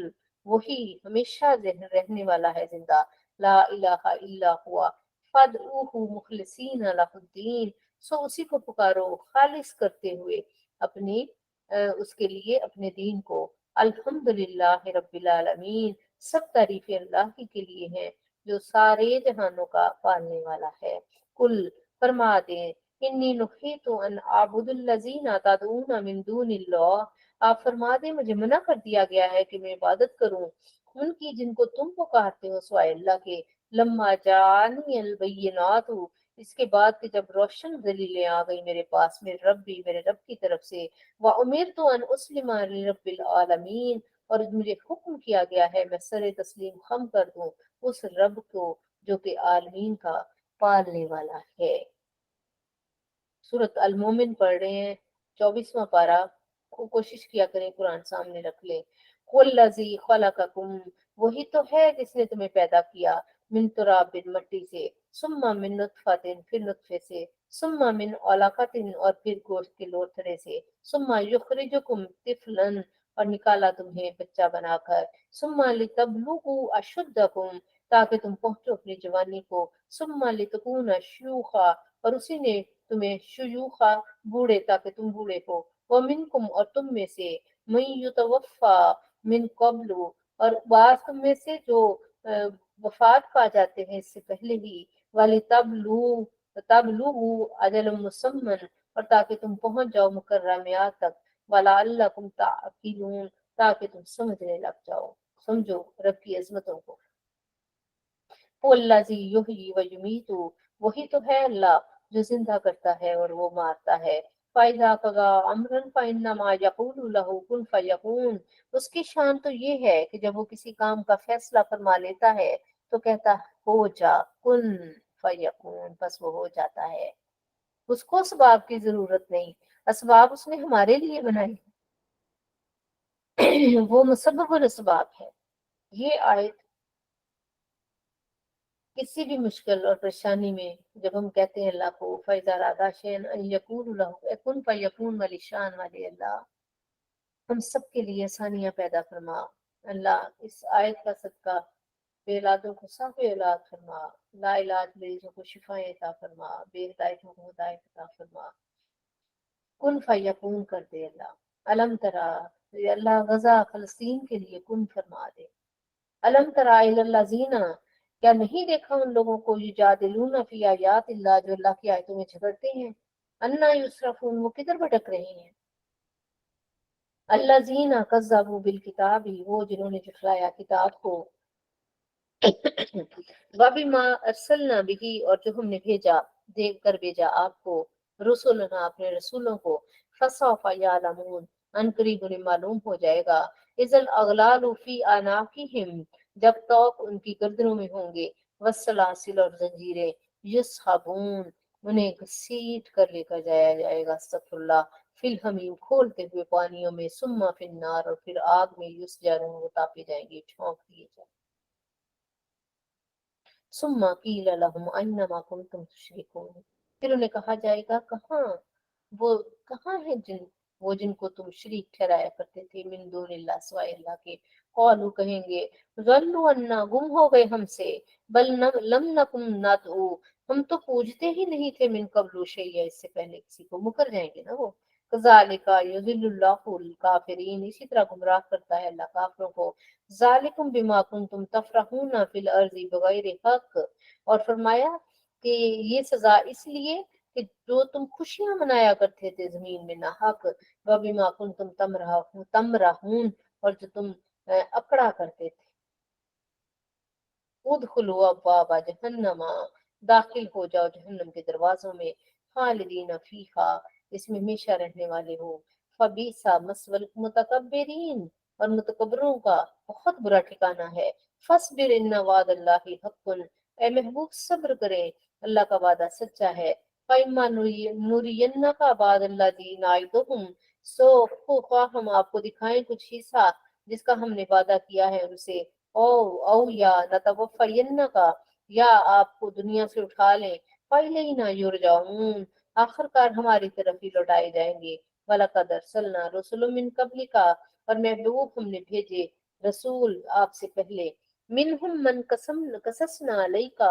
وہی ہمیشہ رہنے والا ہے زندہ. لا الہ الا ہوا فادعوہ مخلصین لہ الدین، سو اسی کو پکارو خالص کرتے ہوئے اپنی اس کے لیے اپنے دین کو. الحمدللہ رب العالمین، سب تعریفیں اللہ ہی کے لیے ہیں جو سارے جہانوں کا پالنے والا ہے. کل فرما دیں انی نہیت ان اعبد الذین تدعون من دون اللہ، آپ فرما دیں مجھے منع کر دیا گیا ہے کہ میں عبادت کروں ان کی جن کو تم پکارتے ہو سوائے اللہ کے. لما جانی البینات، اس کے بعد کہ جب روشن دلیلیں آ گئی میرے پاس، میرے رب کی طرف سے. وَأُمِرْتُ أَنْ أُسْلِمَ لِرَبِّ الْعَالَمِينَ، اور مجھے حکم کیا گیا ہے میں سر تسلیم خم کر دوں اس رب کو جو کہ عالمین کا پالنے والا ہے. سورۃ المومن پڑھ رہے ہیں، 24واں پارہ. کوشش کیا کریں قرآن سامنے رکھ لیں. قُلْ الَّذِي خَلَقَكُمْ، وہی تو ہے جس نے تمہیں پیدا کیا، من تراب، مٹی سے، ثم من نطفۃ، پھر نطفے سے، ثم من علقۃ، اور پھر گوشت کے لوتھڑے سے، ثم یخرجکم طفلا، اور نکالا تمہیں بچہ بنا کر، ثم لتبلغوا اشدکم، تاکہ تم پہنچو اپنی جوانی کو، ثم لتکون شیوخا، اور اسی نے تمہیں شیوخا بوڑھے تاکہ تم بوڑھے ہو. ومنکم، اور تم میں سے، من یتوفا من قبل، اور بعض تم میں سے جو وفات پا جاتے ہیں اس سے پہلے ہی. وَلِتَبْلُغُوا أَجَلًا مُّسَمًّى، اور تاکہ تم پہنچ جاؤ مقررہ میعاد تک، وَلَعَلَّكُمْ تَعْقِلُونَ تاکہ تم سمجھنے لگ جاؤ، سمجھو رب کی عظمتوں کو۔ وہ الذی یحیی و یمیت، وہی تو ہے اللہ جو زندہ کرتا ہے اور وہ مارتا ہے۔ فَإِذَا قَضَىٰ أَمْرًا فَإِنَّمَا يَقُولُ لَهُ كُن فَيَكُونُ، اس کی شان تو یہ ہے کہ جب وہ کسی کام کا فیصلہ فرما لیتا ہے تو کہتا ہو جا، کن فیکون، بس وہ ہو جاتا ہے۔ اس کو اسباب کی ضرورت نہیں، اسباب اس نے ہمارے لیے بنائے وہ مسبب الاسباب ہے۔ یہ آیت کسی بھی مشکل اور پریشانی میں جب ہم کہتے ہیں اللہ کو فَإِذَا أَرَادَ شَيْئًا أَن يَقُولُ لَهُ كُن فَيَكُونُ والی شان والے اللہ، ہم سب کے لیے آسانیاں پیدا فرما۔ اللہ اس آیت کا صدقہ بے اولادوں کو صاحب اولاد فرما، لا علاج مریضوں کو شفائیں عطا فرما، بے ہدایتوں کو ہدایت عطا فرما، کن فیکون کر دے اللہ۔ علم ترا، اللہ غزہ فلسطین کے لیے کن فرما دے۔ علم ترا الی الذین، کیا نہیں دیکھا ان لوگوں کو یجادلون فی آیات اللہ، جو اللہ کی آیتوں میں جھگڑتے ہیں، انا یصرفون، وہ کدھر بھٹک رہے ہیں، الذین کذبوا بالکتاب، وہ جنہوں نے جھٹلایا کتاب کو، وَبِمَا أَرْسَلْنَا بِهِ، اور جو ہم نے بھیجا دیکھ کر بھیجا آپ کو، رسولنا اپنے رسولوں کو، فَسَوْفَ يَعْلَمُونَ، ان قریب انہیں معلوم ہو جائے گا، اِذَا الْأَغْلَالُ فِي أَعْنَاقِهِمْ، جب توق ان کی گردنوں میں ہوں گے، وَالسَّلَاسِلُ، اور زنجیریں، يُسْحَبُونَ، انہیں گھسیٹ کر لے کر جایا جائے گا، استغفر اللہ، فی الحمیم، کھولتے ہوئے پانیوں میں، ثم فی النار، اور پھر آگ میں، یسجرون، وہ تاپے جائیں گے، چھونک دیے جائیں گے۔ ثم قیل لهم انما کنتم تشرکون، پھر انہیں کہا جائے گا وہ کہاں ہیں جن کو تم شریک ٹھہرایا کرتے تھے، من دون اللہ، سوائے اللہ کے، قالوا، کہیں گے، ضلوا عنا، گم ہو گئے ہم سے، بل لم نکن ندعو، ہم تو پوجتے ہی نہیں تھے، من قبل شیئا، اس سے پہلے کسی کو، مکر جائیں گے نا وہ۔ کذالک یضل اللہ الکافرین، اسی طرح گمراہ کرتا ہے اللہ کافروں کو۔ ذالکم بما کنتم تفرحون فی الارض بغیر حق، اور فرمایا کہ یہ سزا اس لیے کہ جو تم خوشیاں منایا کرتے تھے زمین میں ناحق، وبما کنتم تمرحون، اور جو تم اکڑا کرتے تھے۔ ادخلوا ابواب جہنم، داخل ہو جاؤ جہنم کے دروازوں میں، خالدین فیہا، اس میں ہمیشہ رہنے والے ہو، فبئس مثوى المتکبرین، اور متکبروں کا بہت برا ٹھکانہ ہے۔ فاصبر ان وعد اللہ حق، اے محبوب صبر کریں، اللہ کا وعدہ سچا ہے۔ فإما نرینک بعض الذی نعدہم، سو خواہ ہم آپ کو دکھائیں کچھ حصہ جس کا ہم نے وعدہ کیا ہے ان سے، او یا نتوفینک، یا آپ کو دنیا سے اٹھا لیں، فإلینا یرجعون، آخر کار ہماری طرف ہی لوٹائے جائیں گے۔ وَلَقَدْ أَرْسَلْنَا رُسُلًا مِّن قَبْلِكَ، اور محبوب ہم نے بھیجے رسول آپ سے پہلے، مِنْهُمْ مَنْ قَصَصْنَا عَلَيْكَ،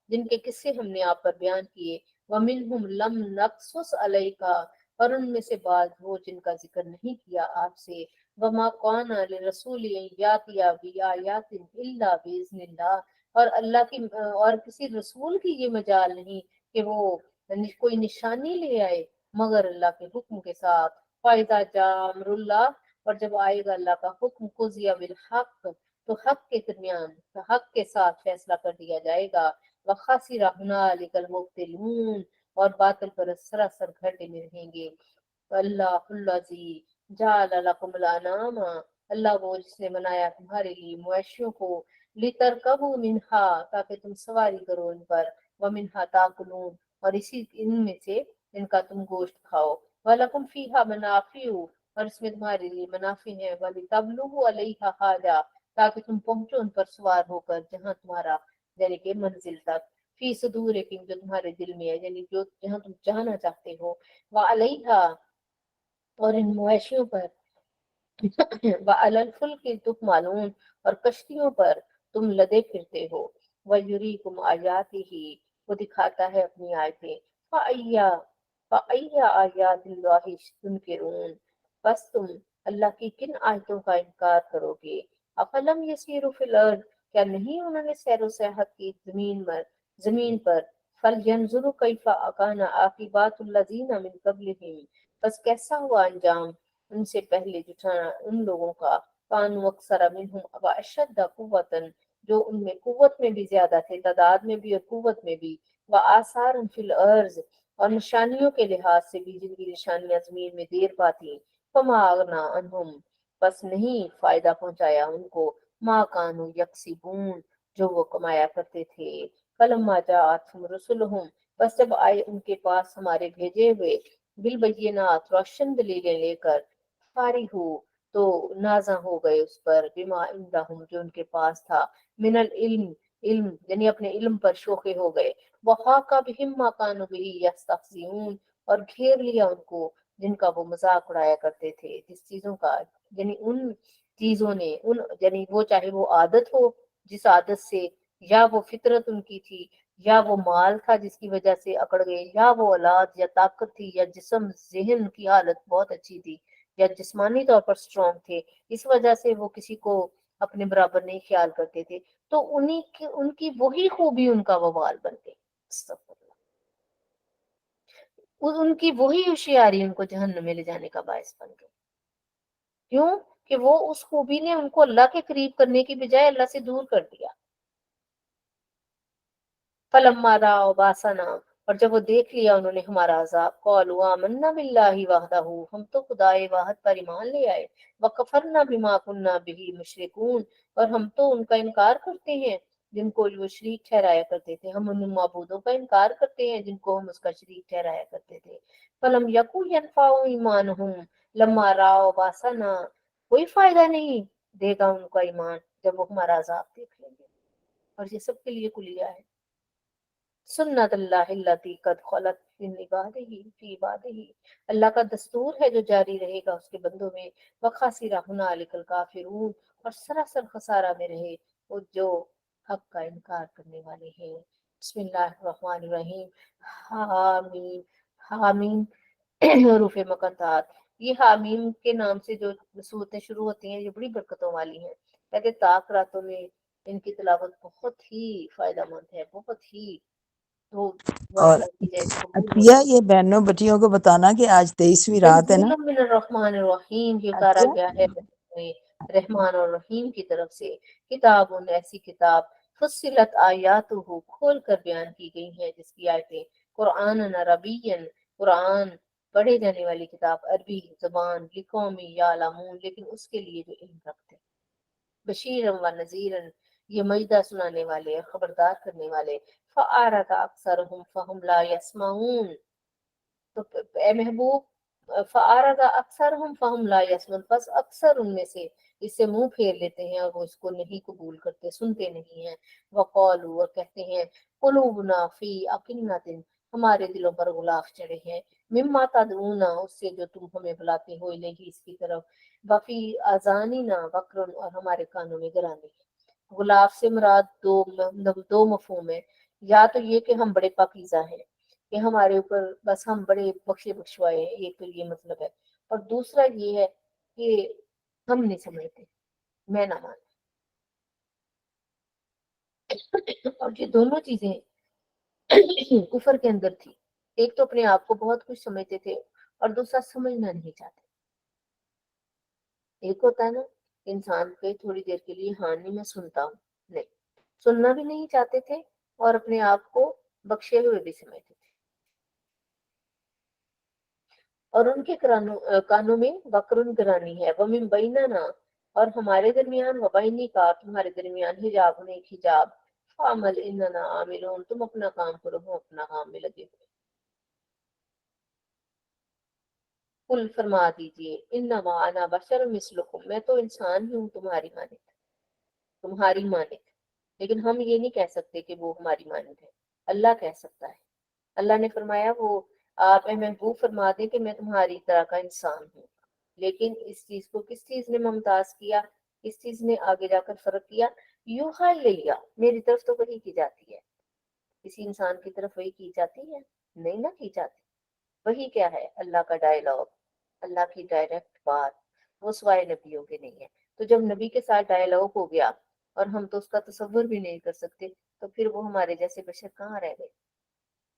جن کے قصے ہم نے آپ پر بیان کیے، وَمِنْهُمْ لَمْ نَقْصُصْ عَلَيْكَ، اور ان میں سے بعض وہ جن کا ذکر نہیں کیا آپ سے۔ وَمَا كَانَ لِرَسُولٍ أَن يَأْتِيَ بِآيَاتٍ إِلَّا بِإِذْنِ اللَّهِ، اور اللہ کی اور کسی رسول کی یہ مجال نہیں کہ وہ کوئی نشانی لے آئے مگر اللہ کے حکم کے ساتھ۔ فَإِذَا جَاءَ أَمْرُ اللَّهِ، اور جب آئے گا اللہ کا حکم، قُضِیَ بِالْحَقِّ، تو حق کے درمیان حق کے ساتھ فیصلہ کر دیا جائے گا۔ وَخَسِرَ هُنَالِكَ الْمُبْطِلُونَ، اور باطل پر سراسر گھاٹے میں رہیں گے۔ اللہ الذی جعل لکم الانعام، اللہ وہ جس نے بنایا تمہارے لیے مویشیوں کو، لترکبوا منہا، تاکہ تم سواری کرو ان پر، ومنہا تاکلون، اور ان میں سے ان کا تم گوشت کھاؤ، وَلَکُمْ فِیہا مَنَافِعُ، اور اس میں تمہارے لیے منافع ہیں، وَلِتَبْلُغُوا عَلَیہا حاجہ، تاکہ تم پہنچو ان پر سوار ہو کر جہاں تمہارا، یعنی کہ منزل تک، فی صدورکم، جو تمہارے دل میں ہے، یعنی جو جہاں تم جانا چاہتے ہو، وعلیہا، اور ان مویشیوں پر، وعلی الفلک تحملون، اور کشتیوں پر تم لدے پھرتے ہو، ویریکم آیاتہ، وہ دکھاتا ہے اپنی آیتیں، فَأَيَّ آیات اللہ تنکرون، بس تم اللہ کی کن آیتوں کا انکار کرو گے۔ افلم یسیروا فی الارض، کیا نہیں انہوں نے سیر و سیاحت کی زمین پر، فَلْيَنْظُرُوا كَيْفَ كَانَ عَاقِبَةُ الَّذِينَ مِنْ قَبْلِهِمْ، بس کیسا ہوا انجام ان سے پہلے جو تھا ان لوگوں کا، كَانُوا أَكْثَرَ مِنْهُمْ وَأَشَدَّ قُوَّةً، جو ان میں قوت میں بھی زیادہ تھے، تعداد میں بھی اور قوت میں بھی، وَآثَارًا فِي الْأَرْضِ، اور نشانیوں کے لحاظ سے بھی، جن کی نشانیاں زمین میں دیر پاتی، فَمَا أَغْنَىٰ عَنْهُمْ، بس نہیں فائدہ پہنچایا ان کو، مَا كَانُوا يَكْسِبُونَ، جو وہ کمایا کرتے تھے، فَلَمَّا جَاءَتْهُمْ رُسُلُهُم، بس جب آئے ان کے پاس ہمارے بھیجے ہوئے، بالبینات روشن دلیلیں لے کر، فارحو تو نازاں ہو گئے اس پر، بما عندہم جو ان کے پاس تھا، من العلم، علم یعنی اپنے علم پر شوخے ہو گئے، وحاق بہم ما كانوا به یستہزئون، اور گھیر لیا ان کو جن کا وہ مذاق اڑایا کرتے تھے، جس چیزوں کا، یعنی ان چیزوں نے، ان یعنی وہ چاہے وہ عادت ہو جس عادت سے، یا وہ فطرت ان کی تھی، یا وہ مال تھا جس کی وجہ سے اکڑ گئے، یا وہ اولاد یا طاقت تھی، یا جسم ذہن کی حالت بہت اچھی تھی، یا جسمانی طور پر سٹرونگ تھے، اس وجہ سے وہ کسی کو اپنے برابر نہیں خیال کرتے تھے، تو ان کی وہی خوبی ان کا وبال بن گئی، استغفر اللہ، ان کی وہی ہوشیاری ان کو جہنم میں لے جانے کا باعث بن گئی، کیوں کہ وہ اس خوبی نے ان کو اللہ کے قریب کرنے کی بجائے اللہ سے دور کر دیا۔ فَلَمَّا رَأَوْا بَأْسَنَا، اور جب وہ دیکھ لیا انہوں نے ہمارا عذاب، قَالُوا آمَنَّا بِاللَّهِ وَحْدَهُ، ہم تو خدائے واحد پر ایمان لے آئے، وَكَفَرْنَا بِمَا كُنَّا بِهِ مُشْرِكُونَ، اور ہم تو ان کا انکار کرتے ہیں جن کو وہ شریک ٹھہرایا کرتے تھے، ہم ان معبودوں کا انکار کرتے ہیں جن کو ہم اس کا شریک ٹھہرایا کرتے تھے۔ فَلَمْ يَكُنْ يَنْفَعُهُمْ إِيمَانُهُمْ لَمَّا رَأَوْا بَأْسَنَا، کوئی فائدہ نہیں دے گا ان کا ایمان جب وہ ہمارا عذاب دیکھ لیں گے، اور یہ سب کے لیے کلیہ ہے۔ سنت اللہ التی قد خلت فی عبادہ، اللہ کا دستور ہے جو جاری رہے گا اس کے بندوں میں، وخاسر ہنالک الکافرون، اور سراسر خسارہ میں رہے وہ جو حق کا انکار کرنے والے ہیں۔ بسم اللہ الرحمن الرحیم، حامیم، حامیم حروف مقطعات، یہ حامیم کے نام سے جو صورتیں شروع ہوتی ہیں یہ بڑی برکتوں والی ہیں، کہتے طاق راتوں میں ان کی تلاوت بہت ہی فائدہ مند ہے، بہت ہی، تو دعا اور اللہ کی جائے تو قبول عطیہ، ہوتی ہے۔ یہ بہنوں بٹیوں کو بتانا کہ آج 23ویں رات ہے نا تنزیل من الرحمن الرحیم، یہ اتارا عطیہ۔ گیا ہے رحمان اور رحیم کی طرف سے، کتاب ایسی کتاب، فصلت آیاتہ کھول کر بیان کی گئی ہیں جس کی آیتیں، قرآن عربی، قرآن پڑھے جانے والی کتاب، عربی زبان، لقومی یعلمون، لیکن اس کے لیے جو علم رکھتے ہیں، بشیرم و نذیرن، یہ مجدہ سنانے والے اور خبردار کرنے والے، فَأَعْرَضَ أَكْثَرُهُمْ فَهُمْ لَا يَسْمَعُونَ، تو اے محبوب، فَأَعْرَضَ أَكْثَرُهُمْ فَهُمْ لَا يَسْمَعُونَ، پس اکثر ان میں سے اس سے منہ پھیر لیتے ہیں اور وہ اس کو نہیں قبول کرتے، سنتے نہیں ہیں، وَقَالُوا، اور کہتے ہیں، قُلُوبُنَا فِي أَكِنَّةٍ، ہمارے دلوں پر غلاف چڑھے ہیں، مما تدعونا، اس سے جو تم ہمیں بلاتے ہو، الیہ اس کی طرف، وفی اذاننا وقر، اور ہمارے کانوں میں گرانی ہے۔ غلاف سے مراد دو مفہوم ہے، یا تو یہ کہ ہم بڑے پاکیزہ ہیں، کہ ہمارے اوپر بس ہم بڑے بخشے بخشوائے ہیں، ایک تو یہ مطلب ہے، اور دوسرا یہ ہے کہ ہم نہیں سمجھتے، میں نہ مان، اور یہ دونوں چیزیں کفر کے اندر تھی، ایک تو اپنے آپ کو بہت کچھ سمجھتے تھے، اور دوسرا سمجھنا نہیں چاہتے۔ ایک ہوتا ہے نا انسان کے تھوڑی دیر کے لیے، ہاں نہیں میں سنتا ہوں، نہیں سننا بھی نہیں چاہتے تھے، اور اپنے آپ کو بخشے ہوئے بھی سمجھتے تھے، اور ان کے کانوں میں وقرن گرانی ہے، ومن بیننا، اور ہمارے درمیان، وبینی کا، تمہارے درمیان، حجاب، ایک حجاب، فعمل اننا عاملون، تم اپنا کام کرو، ہم اپنا کام میں لگے ہوئے۔ قل، فرما دیجئے، انما انا بشر مثلکم، میں تو انسان ہی ہوں تمہاری مانند، تمہاری مانند، لیکن ہم یہ نہیں کہہ سکتے کہ وہ ہماری مانند ہے، اللہ کہہ سکتا ہے۔ اللہ نے فرمایا وہ آپ محبوب فرما دیں کہ میں تمہاری طرح کا انسان ہوں، لیکن اس چیز کو کس چیز نے ممتاز کیا، کس چیز نے آگے جا کر فرق کیا، یوحا الیہ، میری طرف تو وحی کی جاتی ہے، کسی انسان کی طرف وحی کی جاتی ہے، نہیں نہ کی جاتی۔ وہی کیا ہے؟ اللہ کا ڈائلاگ، اللہ کی ڈائریکٹ بات، وہ سوائے نبیوں کے نہیں ہے، تو جب نبی کے ساتھ ڈائلاگ ہو گیا اور ہم تو اس کا تصور بھی نہیں کر سکتے، تو پھر وہ ہمارے جیسے بشر کہاں رہ گئے؟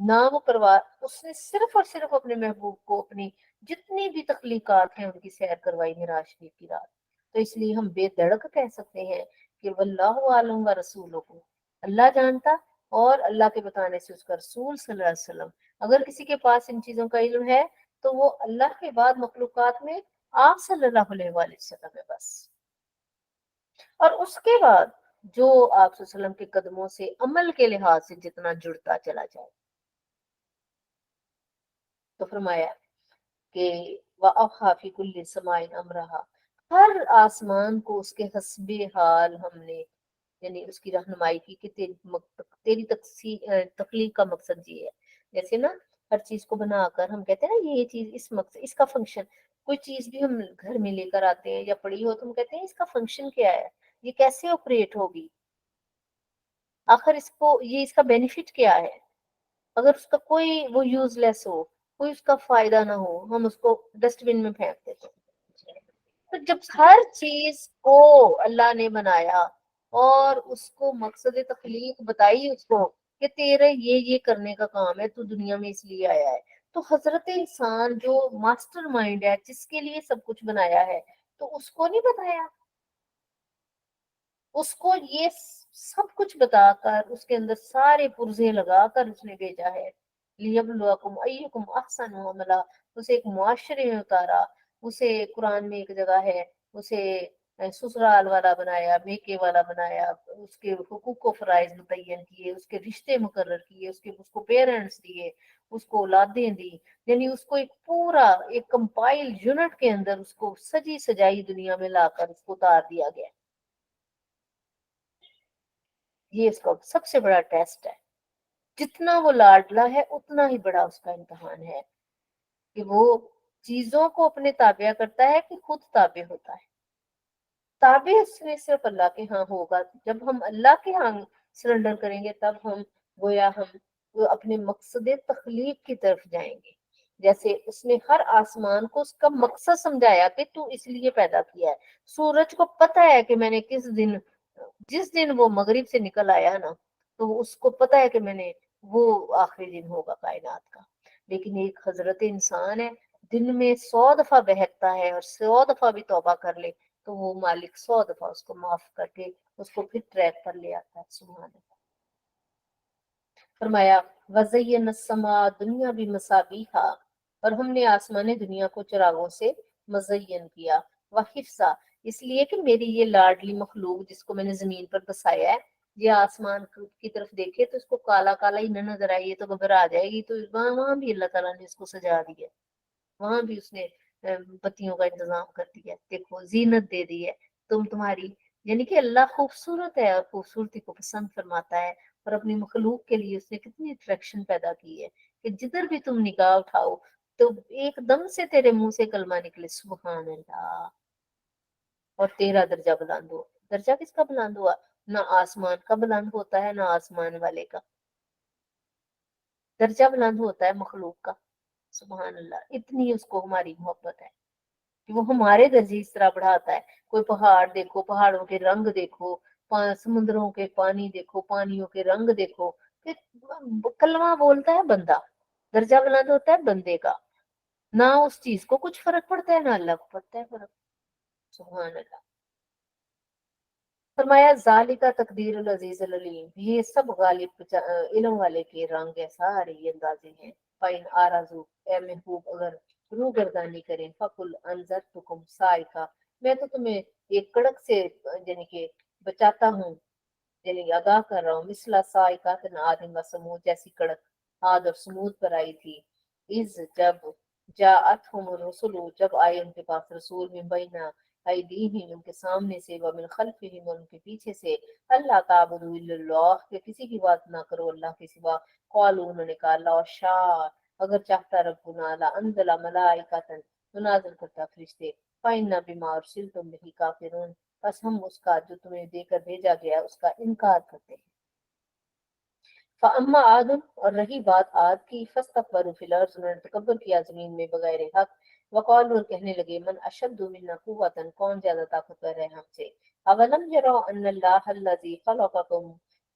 نہ وہ کروا، اس نے صرف اور صرف اپنے محبوب کو اپنی جتنی بھی تخلیقات ہیں ان کی سیر کروائی معراج شریف کی رات. تو اس لیے ہم بے دڑک کہہ سکتے ہیں کہ واللہ عالم و رسولہ، اللہ جانتا اور اللہ کے بتانے سے اس کا رسول صلی اللہ علیہ وسلم. اگر کسی کے پاس ان چیزوں کا علم ہے تو وہ اللہ کے بعد مخلوقات میں آپ صلی اللہ علیہ وآلہ وسلم ہے بس. اور اس کے بعد جو آپ صلی اللہ علیہ وسلم کے قدموں سے عمل کے لحاظ سے جتنا جڑتا چلا جائے. تو فرمایا کہ وَأَوْحَىٰ فِي كُلِّ سَمَاءٍ أَمْرَهَا، ہر آسمان کو اس کے حسب حال ہم نے یعنی اس کی رہنمائی کی کہ تیری تخلیق کا مقصد یہ ہے. جیسے نا ہر چیز کو بنا کر ہم کہتے ہیں نا یہ چیز اس مقصد، اس کا فنکشن، کوئی چیز بھی ہم گھر میں لے کر آتے ہیں یا پڑی ہو تو ہم کہتے ہیں اس کا فنکشن کیا ہے، یہ کیسے آپریٹ ہوگی، آخر اس کو یہ اس کا بینیفٹ کیا ہے. اگر اس کا کوئی وہ یوز لیس ہو، کوئی اس کا فائدہ نہ ہو، ہم اس کو ڈسٹ بن میں پھینک دیتے ہیں. تو جب ہر چیز کو اللہ نے بنایا اور اس کو مقصد تخلیق بتائی اس کو کہ تیرے یہ کرنے کا کام ہے، تو دنیا میں اس لیے آیا ہے. تو حضرت انسان جو ماسٹر مائنڈ ہے جس کے لیے سب کچھ بنایا ہے، تو اس کو نہیں بتایا، اس کو یہ سب کچھ بتا کر اس کے اندر سارے پرزے لگا کر اس نے بھیجا ہے. لیبلوکم ایکم احسن عملا، اسے ایک معاشرے میں اتارا. اسے قرآن میں ایک جگہ ہے اسے سسرال والا بنایا، میکے والا بنایا، اس کے حقوق و فرائض متعین کیے، اس کے رشتے مقرر کیے، اس کو پیرنٹس دیے، اس کو اولادیں دی. یعنی اس کو ایک پورا ایک کمپائل یونٹ کے اندر اس کو سجی سجائی دنیا میں لا کر اس کو اتار دیا گیا. یہ اس کا سب سے بڑا ٹیسٹ ہے. جتنا وہ لاڈلا ہے اتنا ہی بڑا اس کا امتحان ہے کہ وہ چیزوں کو اپنے تابع کرتا ہے کہ خود تابع ہوتا ہے. تابع اس میں صرف اللہ کے ہاں ہوگا. جب ہم اللہ کے ہاں سرنڈر کریں گے تب ہم گویا ہم اپنے مقصد تخلیق کی طرف جائیں گے. جیسے اس نے ہر آسمان کو اس کا مقصد سمجھایا کہ تو اس لیے پیدا کیا ہے. سورج کو پتا ہے کہ میں نے جس دن وہ مغرب سے نکل آیا نا تو اس کو پتا ہے کہ میں نے وہ آخری دن ہوگا کائنات کا. لیکن ایک حضرت انسان ہے دن میں 100 دفعہ بہکتا ہے اور 100 دفعہ بھی توبہ کر لے تو وہ مالک 100 دفعہ اس کو معاف کر کے اس کو پھر ٹریک پر لے آتا ہے. سبحان اللہ. فرمایا وزین السماء دنیا بھی مصابیحا، اور ہم نے آسمان دنیا کو چراغوں سے مزین کیا. وحفظا، اس لیے کہ میری یہ لاڈلی مخلوق جس کو میں نے زمین پر بسایا ہے یہ آسمان کی طرف دیکھے تو اس کو کالا کالا ہی نہ نظر آئے تو گھبرا جائے گی. تو وہاں بھی اللہ تعالیٰ نے اس کو سجا دیا، وہاں بھی اس نے بتیوں کا انتظام کر دیا. دیکھو زینت دے دی ہے تمہاری. یعنی کہ اللہ خوبصورت ہے اور خوبصورتی کو پسند فرماتا ہے. اور اپنی مخلوق کے لیے اس نے کتنی اٹریکشن پیدا کی ہے کہ جدھر بھی تم نگاہ اٹھاؤ تو ایک دم سے تیرے منہ سے کلمہ نکلے سبحان اللہ. اور تیرا درجہ بلند ہو. درجہ کس کا بلند ہوا؟ نہ آسمان کا بلند ہوتا ہے نہ آسمان والے کا. درجہ بلند ہوتا ہے مخلوق کا. سبحان اللہ. اتنی اس کو ہماری محبت ہے کہ وہ ہمارے درجے اس طرح بڑھاتا ہے. کوئی پہاڑ دیکھو، پہاڑوں کے رنگ دیکھو، سمندروں کے پانی دیکھو، پانیوں کے رنگ دیکھو. پھر کلمہ بولتا ہے بندہ، درجہ بلند ہوتا ہے بندے کا. نہ اس چیز کو کچھ فرق پڑتا ہے نہ اللہ کو پڑتا ہے فرق. سبحان اللہ. فرمایا ذالک تقدیر العزیز العلیم، یہ سب غالب علم والے کے رنگ ہے، سارے یہ اندازے ہیں. فَإِنْ آرَزُوا، اے محبوب اگر روگردانی کریں، فَقُلْ أَنذَرْتُكُمْ صَاعِقَةً، میں تو تمہیں ایک کڑک سے یعنی کہ بچاتا ہوں، یعنی آگاہ کر رہا ہوں. مثلا صاعقۃ عاد و ثمود، جیسی کڑک عاد اور سمود پر آئی تھی. جب جاءتہم الرسل، جب آئے ان کے پاس رسول، من بین ایدیہم، ان کے سامنے سے، ومن خلفہم، اور ان کے پیچھے سے، اللہ تعبدوا الا اللہ، کہ کسی کی بات نہ کرو اللہ کے سوا. قالوا، انہوں نے کہا، لو شاء، اگر چاہتا ربنا، لانزل ملائکۃ، تو نازل کرتا فرشتے. فإنا بما ارسلتم به کافرون، بس ہم اس کا جو تمہیں دے کر بھیجا گیا اس کا انکار کرتے ہیں. فاما عاد، اور رہی بات عاد کی، فاستكبروا في الارض، انہوں نے تکبر کیا زمین میں بغیر حق. وقالوا، اور کہنے لگے، من اشد منا قوة، کون زیادہ طاقتور ہے ہم سے. اولم يروا ان اللہ الذي خلقكم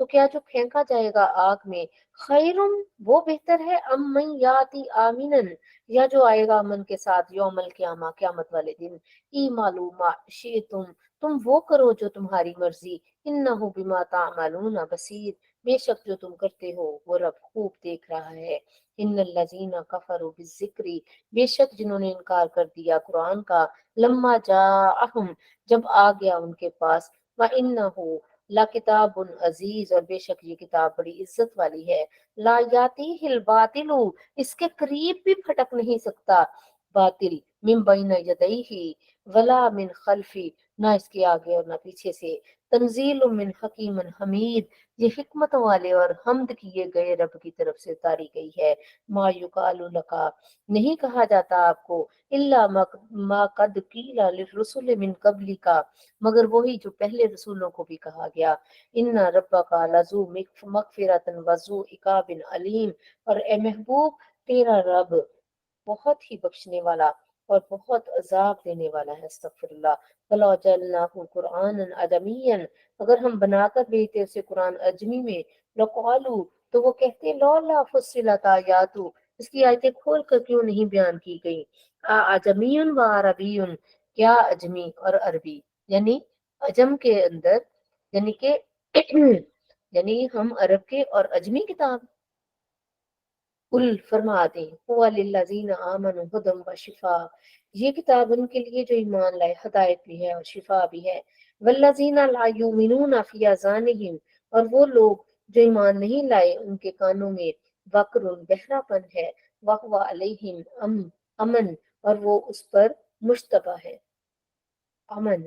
تو کیا جو پھینکا جائے گا آگ میں خیرم وہ بہتر ہے ام من یاتی آمینن یا جو آئے گا امن کے ساتھ یوم القیامہ قیامت والے دن ای معلوم تم وہ کرو جو تمہاری مرضی انہ بما تعملون بصیر بے شک جو تم کرتے ہو وہ رب خوب دیکھ رہا ہے ان الذین کفروا بالذکر بے شک جنہوں نے انکار کر دیا قرآن کا لما جاءہم جب آ گیا ان کے پاس وَإِنَّهُ لَكِتَابٌ عزیز اور بے شک یہ کتاب بڑی عزت والی ہے لا یاتیہ الباطل اس کے قریب بھی پھٹک نہیں سکتا باطل من بین یدیہ ولا من خلفی نہ اس کے آگے اور نہ پیچھے سے تنزیل من حکیم حمید یہ حکمت والے اور حمد کیے گئے رب کی طرف سے اتاری گئی ہے ما یقال لکا نہیں کہا جاتا آپ کو الا ما قد قیل للرسل من قبل کا مگر وہی جو پہلے رسولوں کو بھی کہا گیا ان ربک لذو مغفرۃ وذو عقاب علیم اور اے محبوب تیرا رب بہت ہی بخشنے والا اور بہت عذاب دینے والا ہے استغفر اللہ وَلَوْ جَعَلْنَاهُ قُرْآنًا عَجَمِيًّا اگر ہم بنا کر بھیجتے اسے قرآن عجمی میں لَقَالُوا تو وہ کہتے لَوْلَا فُصِّلَتْ آیَاتُ اس کی آیتیں کھول کر کیوں نہیں بیان کی گئی اعجمی و عربی کیا عجمی اور عربی یعنی عجم کے اندر یعنی کہ یعنی ہم عرب کے اور عجمی کتاب قل فرما دیں هو للذین آمنوا ہدی و شفا یہ کتاب ان کے لیے جو ایمان لائے ہدایت بھی ہے اور شفا بھی ہے والذین لا یؤمنون فی آذانہم اور وہ لوگ جو ایمان نہیں لائے ان کے کانوں میں وقر بہرا پن ہے وَهُوَ علیہم امن اور وہ اس پر مشتبہ ہے امن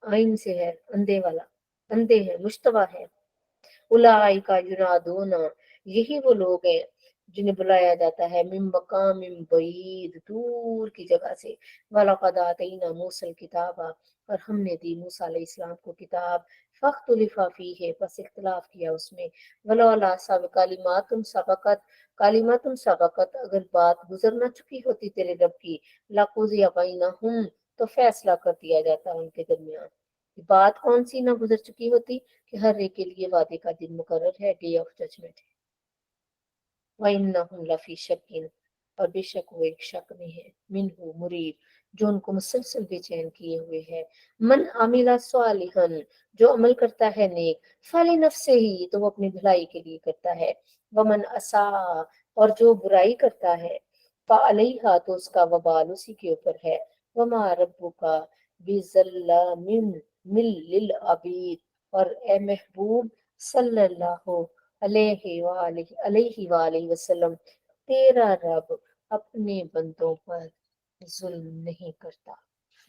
آئین سے ہے اندھے والا اندھے ہے مشتبہ ہے اولئک ینادون یہی وہ لوگ ہیں جنہیں بلایا جاتا ہے من مقام بعید دور کی جگہ سے وَلَقَدْ آتَيْنَا مُوسَى الْكِتَابَ اور ہم نے دی موسیٰ علیہ السلام کو کتاب فَاخْتُلِفَ فِيهِ پس اختلاف کیا اس میں وَلَوْلَا کلمات سبقت اگر بات گزر نہ چکی ہوتی تیرے رب کی لَقُضِيَ بَيْنَهُمْ تو فیصلہ کر دیا جاتا ان کے درمیان بات کون سی نہ گزر چکی ہوتی کہ ہر ایک کے لیے وعدے کا دن مقرر ہے ڈے آف ججمنٹ ہے وَإِنَّهُمْ لَفِي شَكٍّ اور بے شک وہ ایک شک میں ہے منہ مریب جو ان کو مسلسل بے چین کیے ہوئے ہے من عامل صالحا جو عمل کرتا ہے نیک فَلِنَفْسِهِ تو وہ اپنی بھلائی کے لیے کرتا ہے ومن اساء اور جو برائی کرتا ہے فعلیہا تو اس کا وبال اسی کے اوپر ہے وما ربک بظلام للعبید اور اے محبوب صلی اللہ علیہ وآلہ وسلم تیرا رب اپنے بندوں پر ظلم نہیں کرتا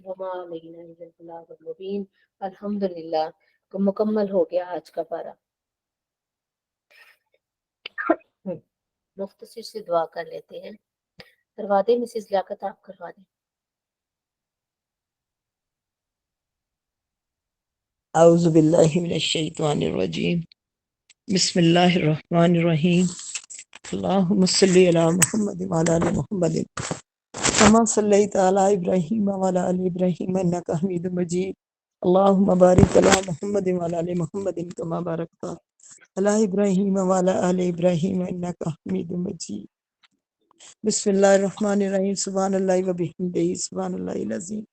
وما علینا الا البلاغ المبین الحمدللہ مکمل ہو گیا آج کا پارہ مختصر سے دعا کر لیتے ہیں کروا دیں مسز لیاقت آپ کروا دیں اعوذ باللہ من الشیطان الرجیم بسم اللہ الرحمن الرحیم اللہم صلی علی محمد وعلی آل محمد کما صلیت علی ابراہیم وعلی آل ابراہیم انک حمید مجید اللہم بارک علی محمد وعلی آل محمد کما بارکت علی ابراہیم وعلی آل ابراہیم انک حمید مجید بسم اللہ الرحمن الرحیم سبحان اللہ وبحمدہ سبحان اللہ العظیم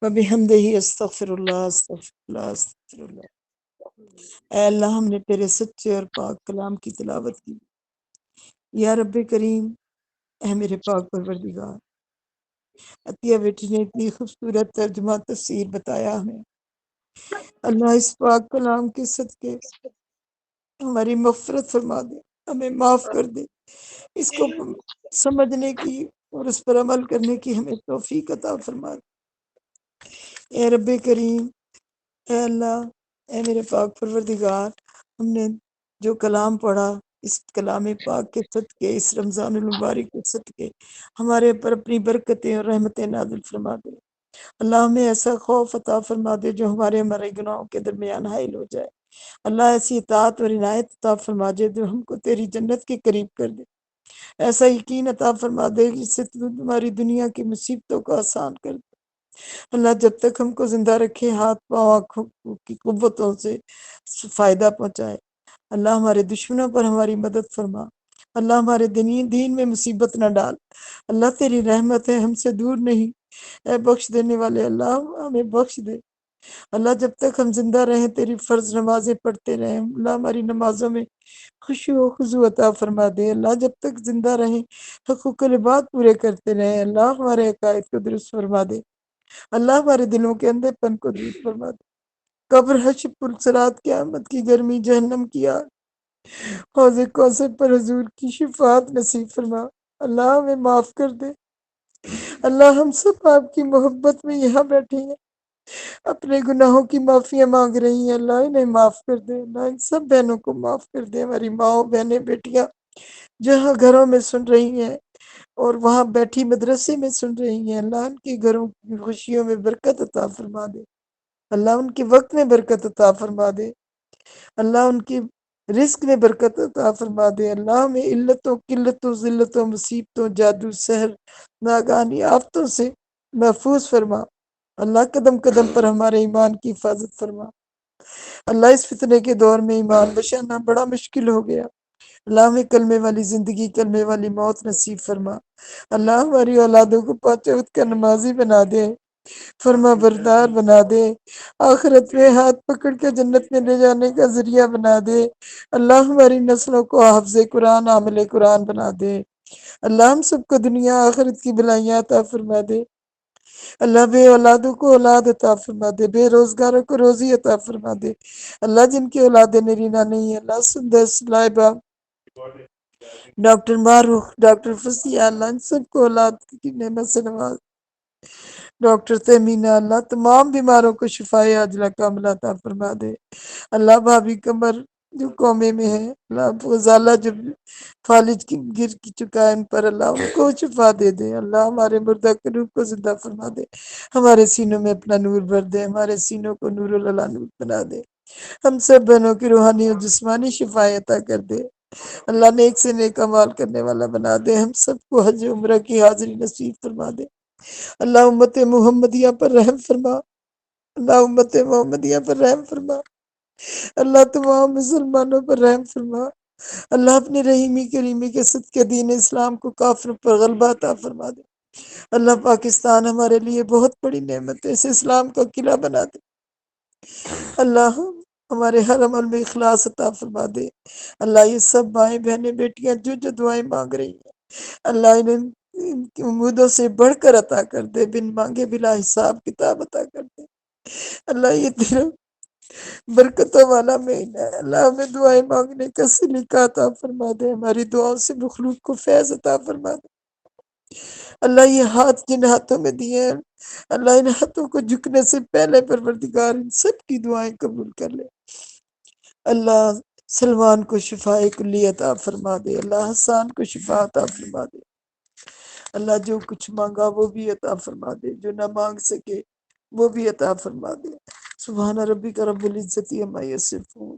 وبحمدہ استغفر اللہ استغفر اللہ استغفر اللہ اے اللہ ہم نے تیرے سچے اور پاک کلام کی تلاوت کی یا رب کریم اے میرے پاک پروردگار عطیہ بیٹی نے اتنی خوبصورت ترجمہ تفسیر بتایا ہمیں اللہ اس پاک کلام کے صدقے ہماری مغفرت فرما دے ہمیں معاف کر دے اس کو سمجھنے کی اور اس پر عمل کرنے کی ہمیں توفیق عطا فرما دے اے رب کریم اے اللہ اے میرے پاک پروردگار ہم نے جو کلام پڑھا اس کلام پاک کے صدقے اس رمضان المبارک کے صدقے ہمارے پر اپنی برکتیں اور رحمتیں نازل فرما دے اللہ ہمیں ایسا خوف عطا فرما دے جو ہمارے گناہوں کے درمیان حائل ہو جائے اللہ ایسی اطاعت اور عنایت عطا فرما دے جو ہم کو تیری جنت کے قریب کر دے ایسا یقین عطا فرما دے جس سے تمہاری دنیا کی مصیبتوں کو آسان کر دے اللہ جب تک ہم کو زندہ رکھے ہاتھ پاؤں آنکھوں کی قوتوں سے فائدہ پہنچائے اللہ ہمارے دشمنوں پر ہماری مدد فرما، اللہ ہمارے دین میں مصیبت نہ ڈال، اللہ تیری رحمت ہے ہم سے دور نہیں، اے بخش دینے والے اللہ ہمیں بخش دے، اللہ جب تک ہم زندہ رہیں تیری فرض نمازیں پڑھتے رہیں، اللہ ہماری نمازوں میں خشوع و خضوع عطا فرما دے، اللہ جب تک زندہ رہیں حقوق العباد پورے کرتے رہیں، اللہ ہمارے عقائد کو درست فرما دے، اللہ ہمارے دلوں کے اندھے پن کو دور فرما دے، قبر، حشر، پرصراط، قیامت کی گرمی، جہنم کی آگ، حوض کوثر پر حضور کی شفاعت نصیب فرما، اللہ ہمیں معاف کر دے، اللہ ہم سب آپ کی محبت میں یہاں بیٹھے ہیں، اپنے گناہوں کی معافیاں مانگ رہی ہیں، اللہ انہیں معاف کر دے، اللہ ان سب بہنوں کو معاف کر دے، ہماری ماؤں بہنیں بیٹیاں جہاں گھروں میں سن رہی ہیں اور وہاں بیٹھی مدرسے میں سن رہی ہیں، اللہ ان کے گھروں کی خوشیوں میں برکت عطا فرما دے، اللہ ان کے وقت میں برکت عطا فرما دے، اللہ ان کی رزق میں برکت عطا فرما دے، اللہ ہمیں علتوں، قلتوں، ذلتوں، مصیبتوں، جادو، سحر، ناگہانی آفتوں سے محفوظ فرما، اللہ قدم قدم پر ہمارے ایمان کی حفاظت فرما، اللہ اس فتنے کے دور میں ایمان بچانا بڑا مشکل ہو گیا، اللہ ہمیں کلمے والی زندگی، کلمے والی موت نصیب فرما، اللہ ہماری اولادوں کو 5 وقت کا نمازی بنا دے، فرما بردار بنا دے، آخرت میں ہاتھ پکڑ کے جنت میں لے جانے کا ذریعہ بنا دے، اللہ ہماری نسلوں کو حافظ قرآن، عامل قرآن بنا دے، اللہ ہم سب کو دنیا آخرت کی بھلائیاں عطا فرما دے، اللہ بے اولادوں کو اولاد عطا فرما دے، بے روزگاروں کو روزی عطا فرما دے، اللہ جن کی اولادیں نرینہ نہیں ہے، اللہ سندس، لائبہ، ڈاکٹر معروف، ڈاکٹر فصیح، اللہ ان سب کو اولاد کی نعمت سے نواز، ڈاکٹر تہمینہ، اللہ تمام بیماروں کو شفائے عاجلہ کاملہ عطا فرما دے، اللہ بھابھی قمر جو قومے میں ہے، اللہ غزالہ جو فالج کی گر چکا ہے ان پر، اللہ ان کو شفا دے دے، اللہ ہمارے مردہ کے روح کو زندہ فرما دے، ہمارے سینوں میں اپنا نور بھر دے، ہمارے سینوں کو نور اللہ نور بنا دے، ہم سب بہنوں کی روحانی اور جسمانی شفا عطا کر دے، اللہ نیک سے نیک اعمال کرنے والا بنا دے، ہم سب کو حج عمرہ کی حاضری نصیب فرما دے، اللہ امت محمدیہ پر رحم فرما، اللہ امت محمدیہ پر رحم فرما، اللہ تمام مسلمانوں پر رحم فرما، اللہ اپنی رحیمی کریمی کے صدقے دین اسلام کو کافروں پر غلبہ عطا فرما دے، اللہ پاکستان ہمارے لیے بہت بڑی نعمت ہے، اسے اسلام کا قلعہ بنا دے، اللہ ہمارے ہر عمل میں اخلاص عطا فرما دے، اللہ یہ سب مائیں بہنیں بیٹیاں جو دعائیں مانگ رہی ہیں، اللہ انہیں ان کی امیدوں سے بڑھ کر عطا کر دے، بن مانگے بلا حساب کتاب عطا کر دے، اللہ یہ تیرا برکتوں والا مہینہ ہے، اللہ ہمیں دعائیں مانگنے کا سلیقہ عطا فرما دے، ہماری دعاؤں سے مخلوق کو فیض عطا فرما دے، اللہ یہ ہاتھ جن ہاتھوں میں دیے ہیں، اللہ ان ہاتھوں کو جھکنے سے پہلے پروردگار ان سب کی دعائیں قبول کر لے، اللہ سلمان کو شفا کلی عطا فرما دے، اللہ حسان کو شفا عطا فرما دے، اللہ جو کچھ مانگا وہ بھی عطا فرما دے، جو نہ مانگ سکے وہ بھی عطا فرما دے، سبحان ربک رب العزت عما یصفون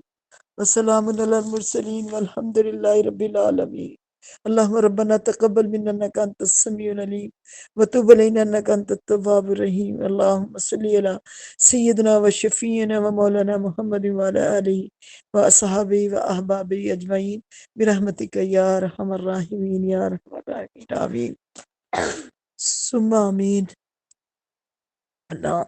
وسلام علی المرسلین والحمد للہ رب العالمین، اللہم ربنا تقبل منا انک انت السمیع العلیم وتب علینا انک انت التواب الرحیم، اللہم صلی علی سیدنا و شفیعنا و مولانا محمد وعلی آلہ و اصحابہ و احبابہ اجمعین برحمتک یا ارحم الراحمین یا ارحم الراحمین، آمین ثم آمین، اللہ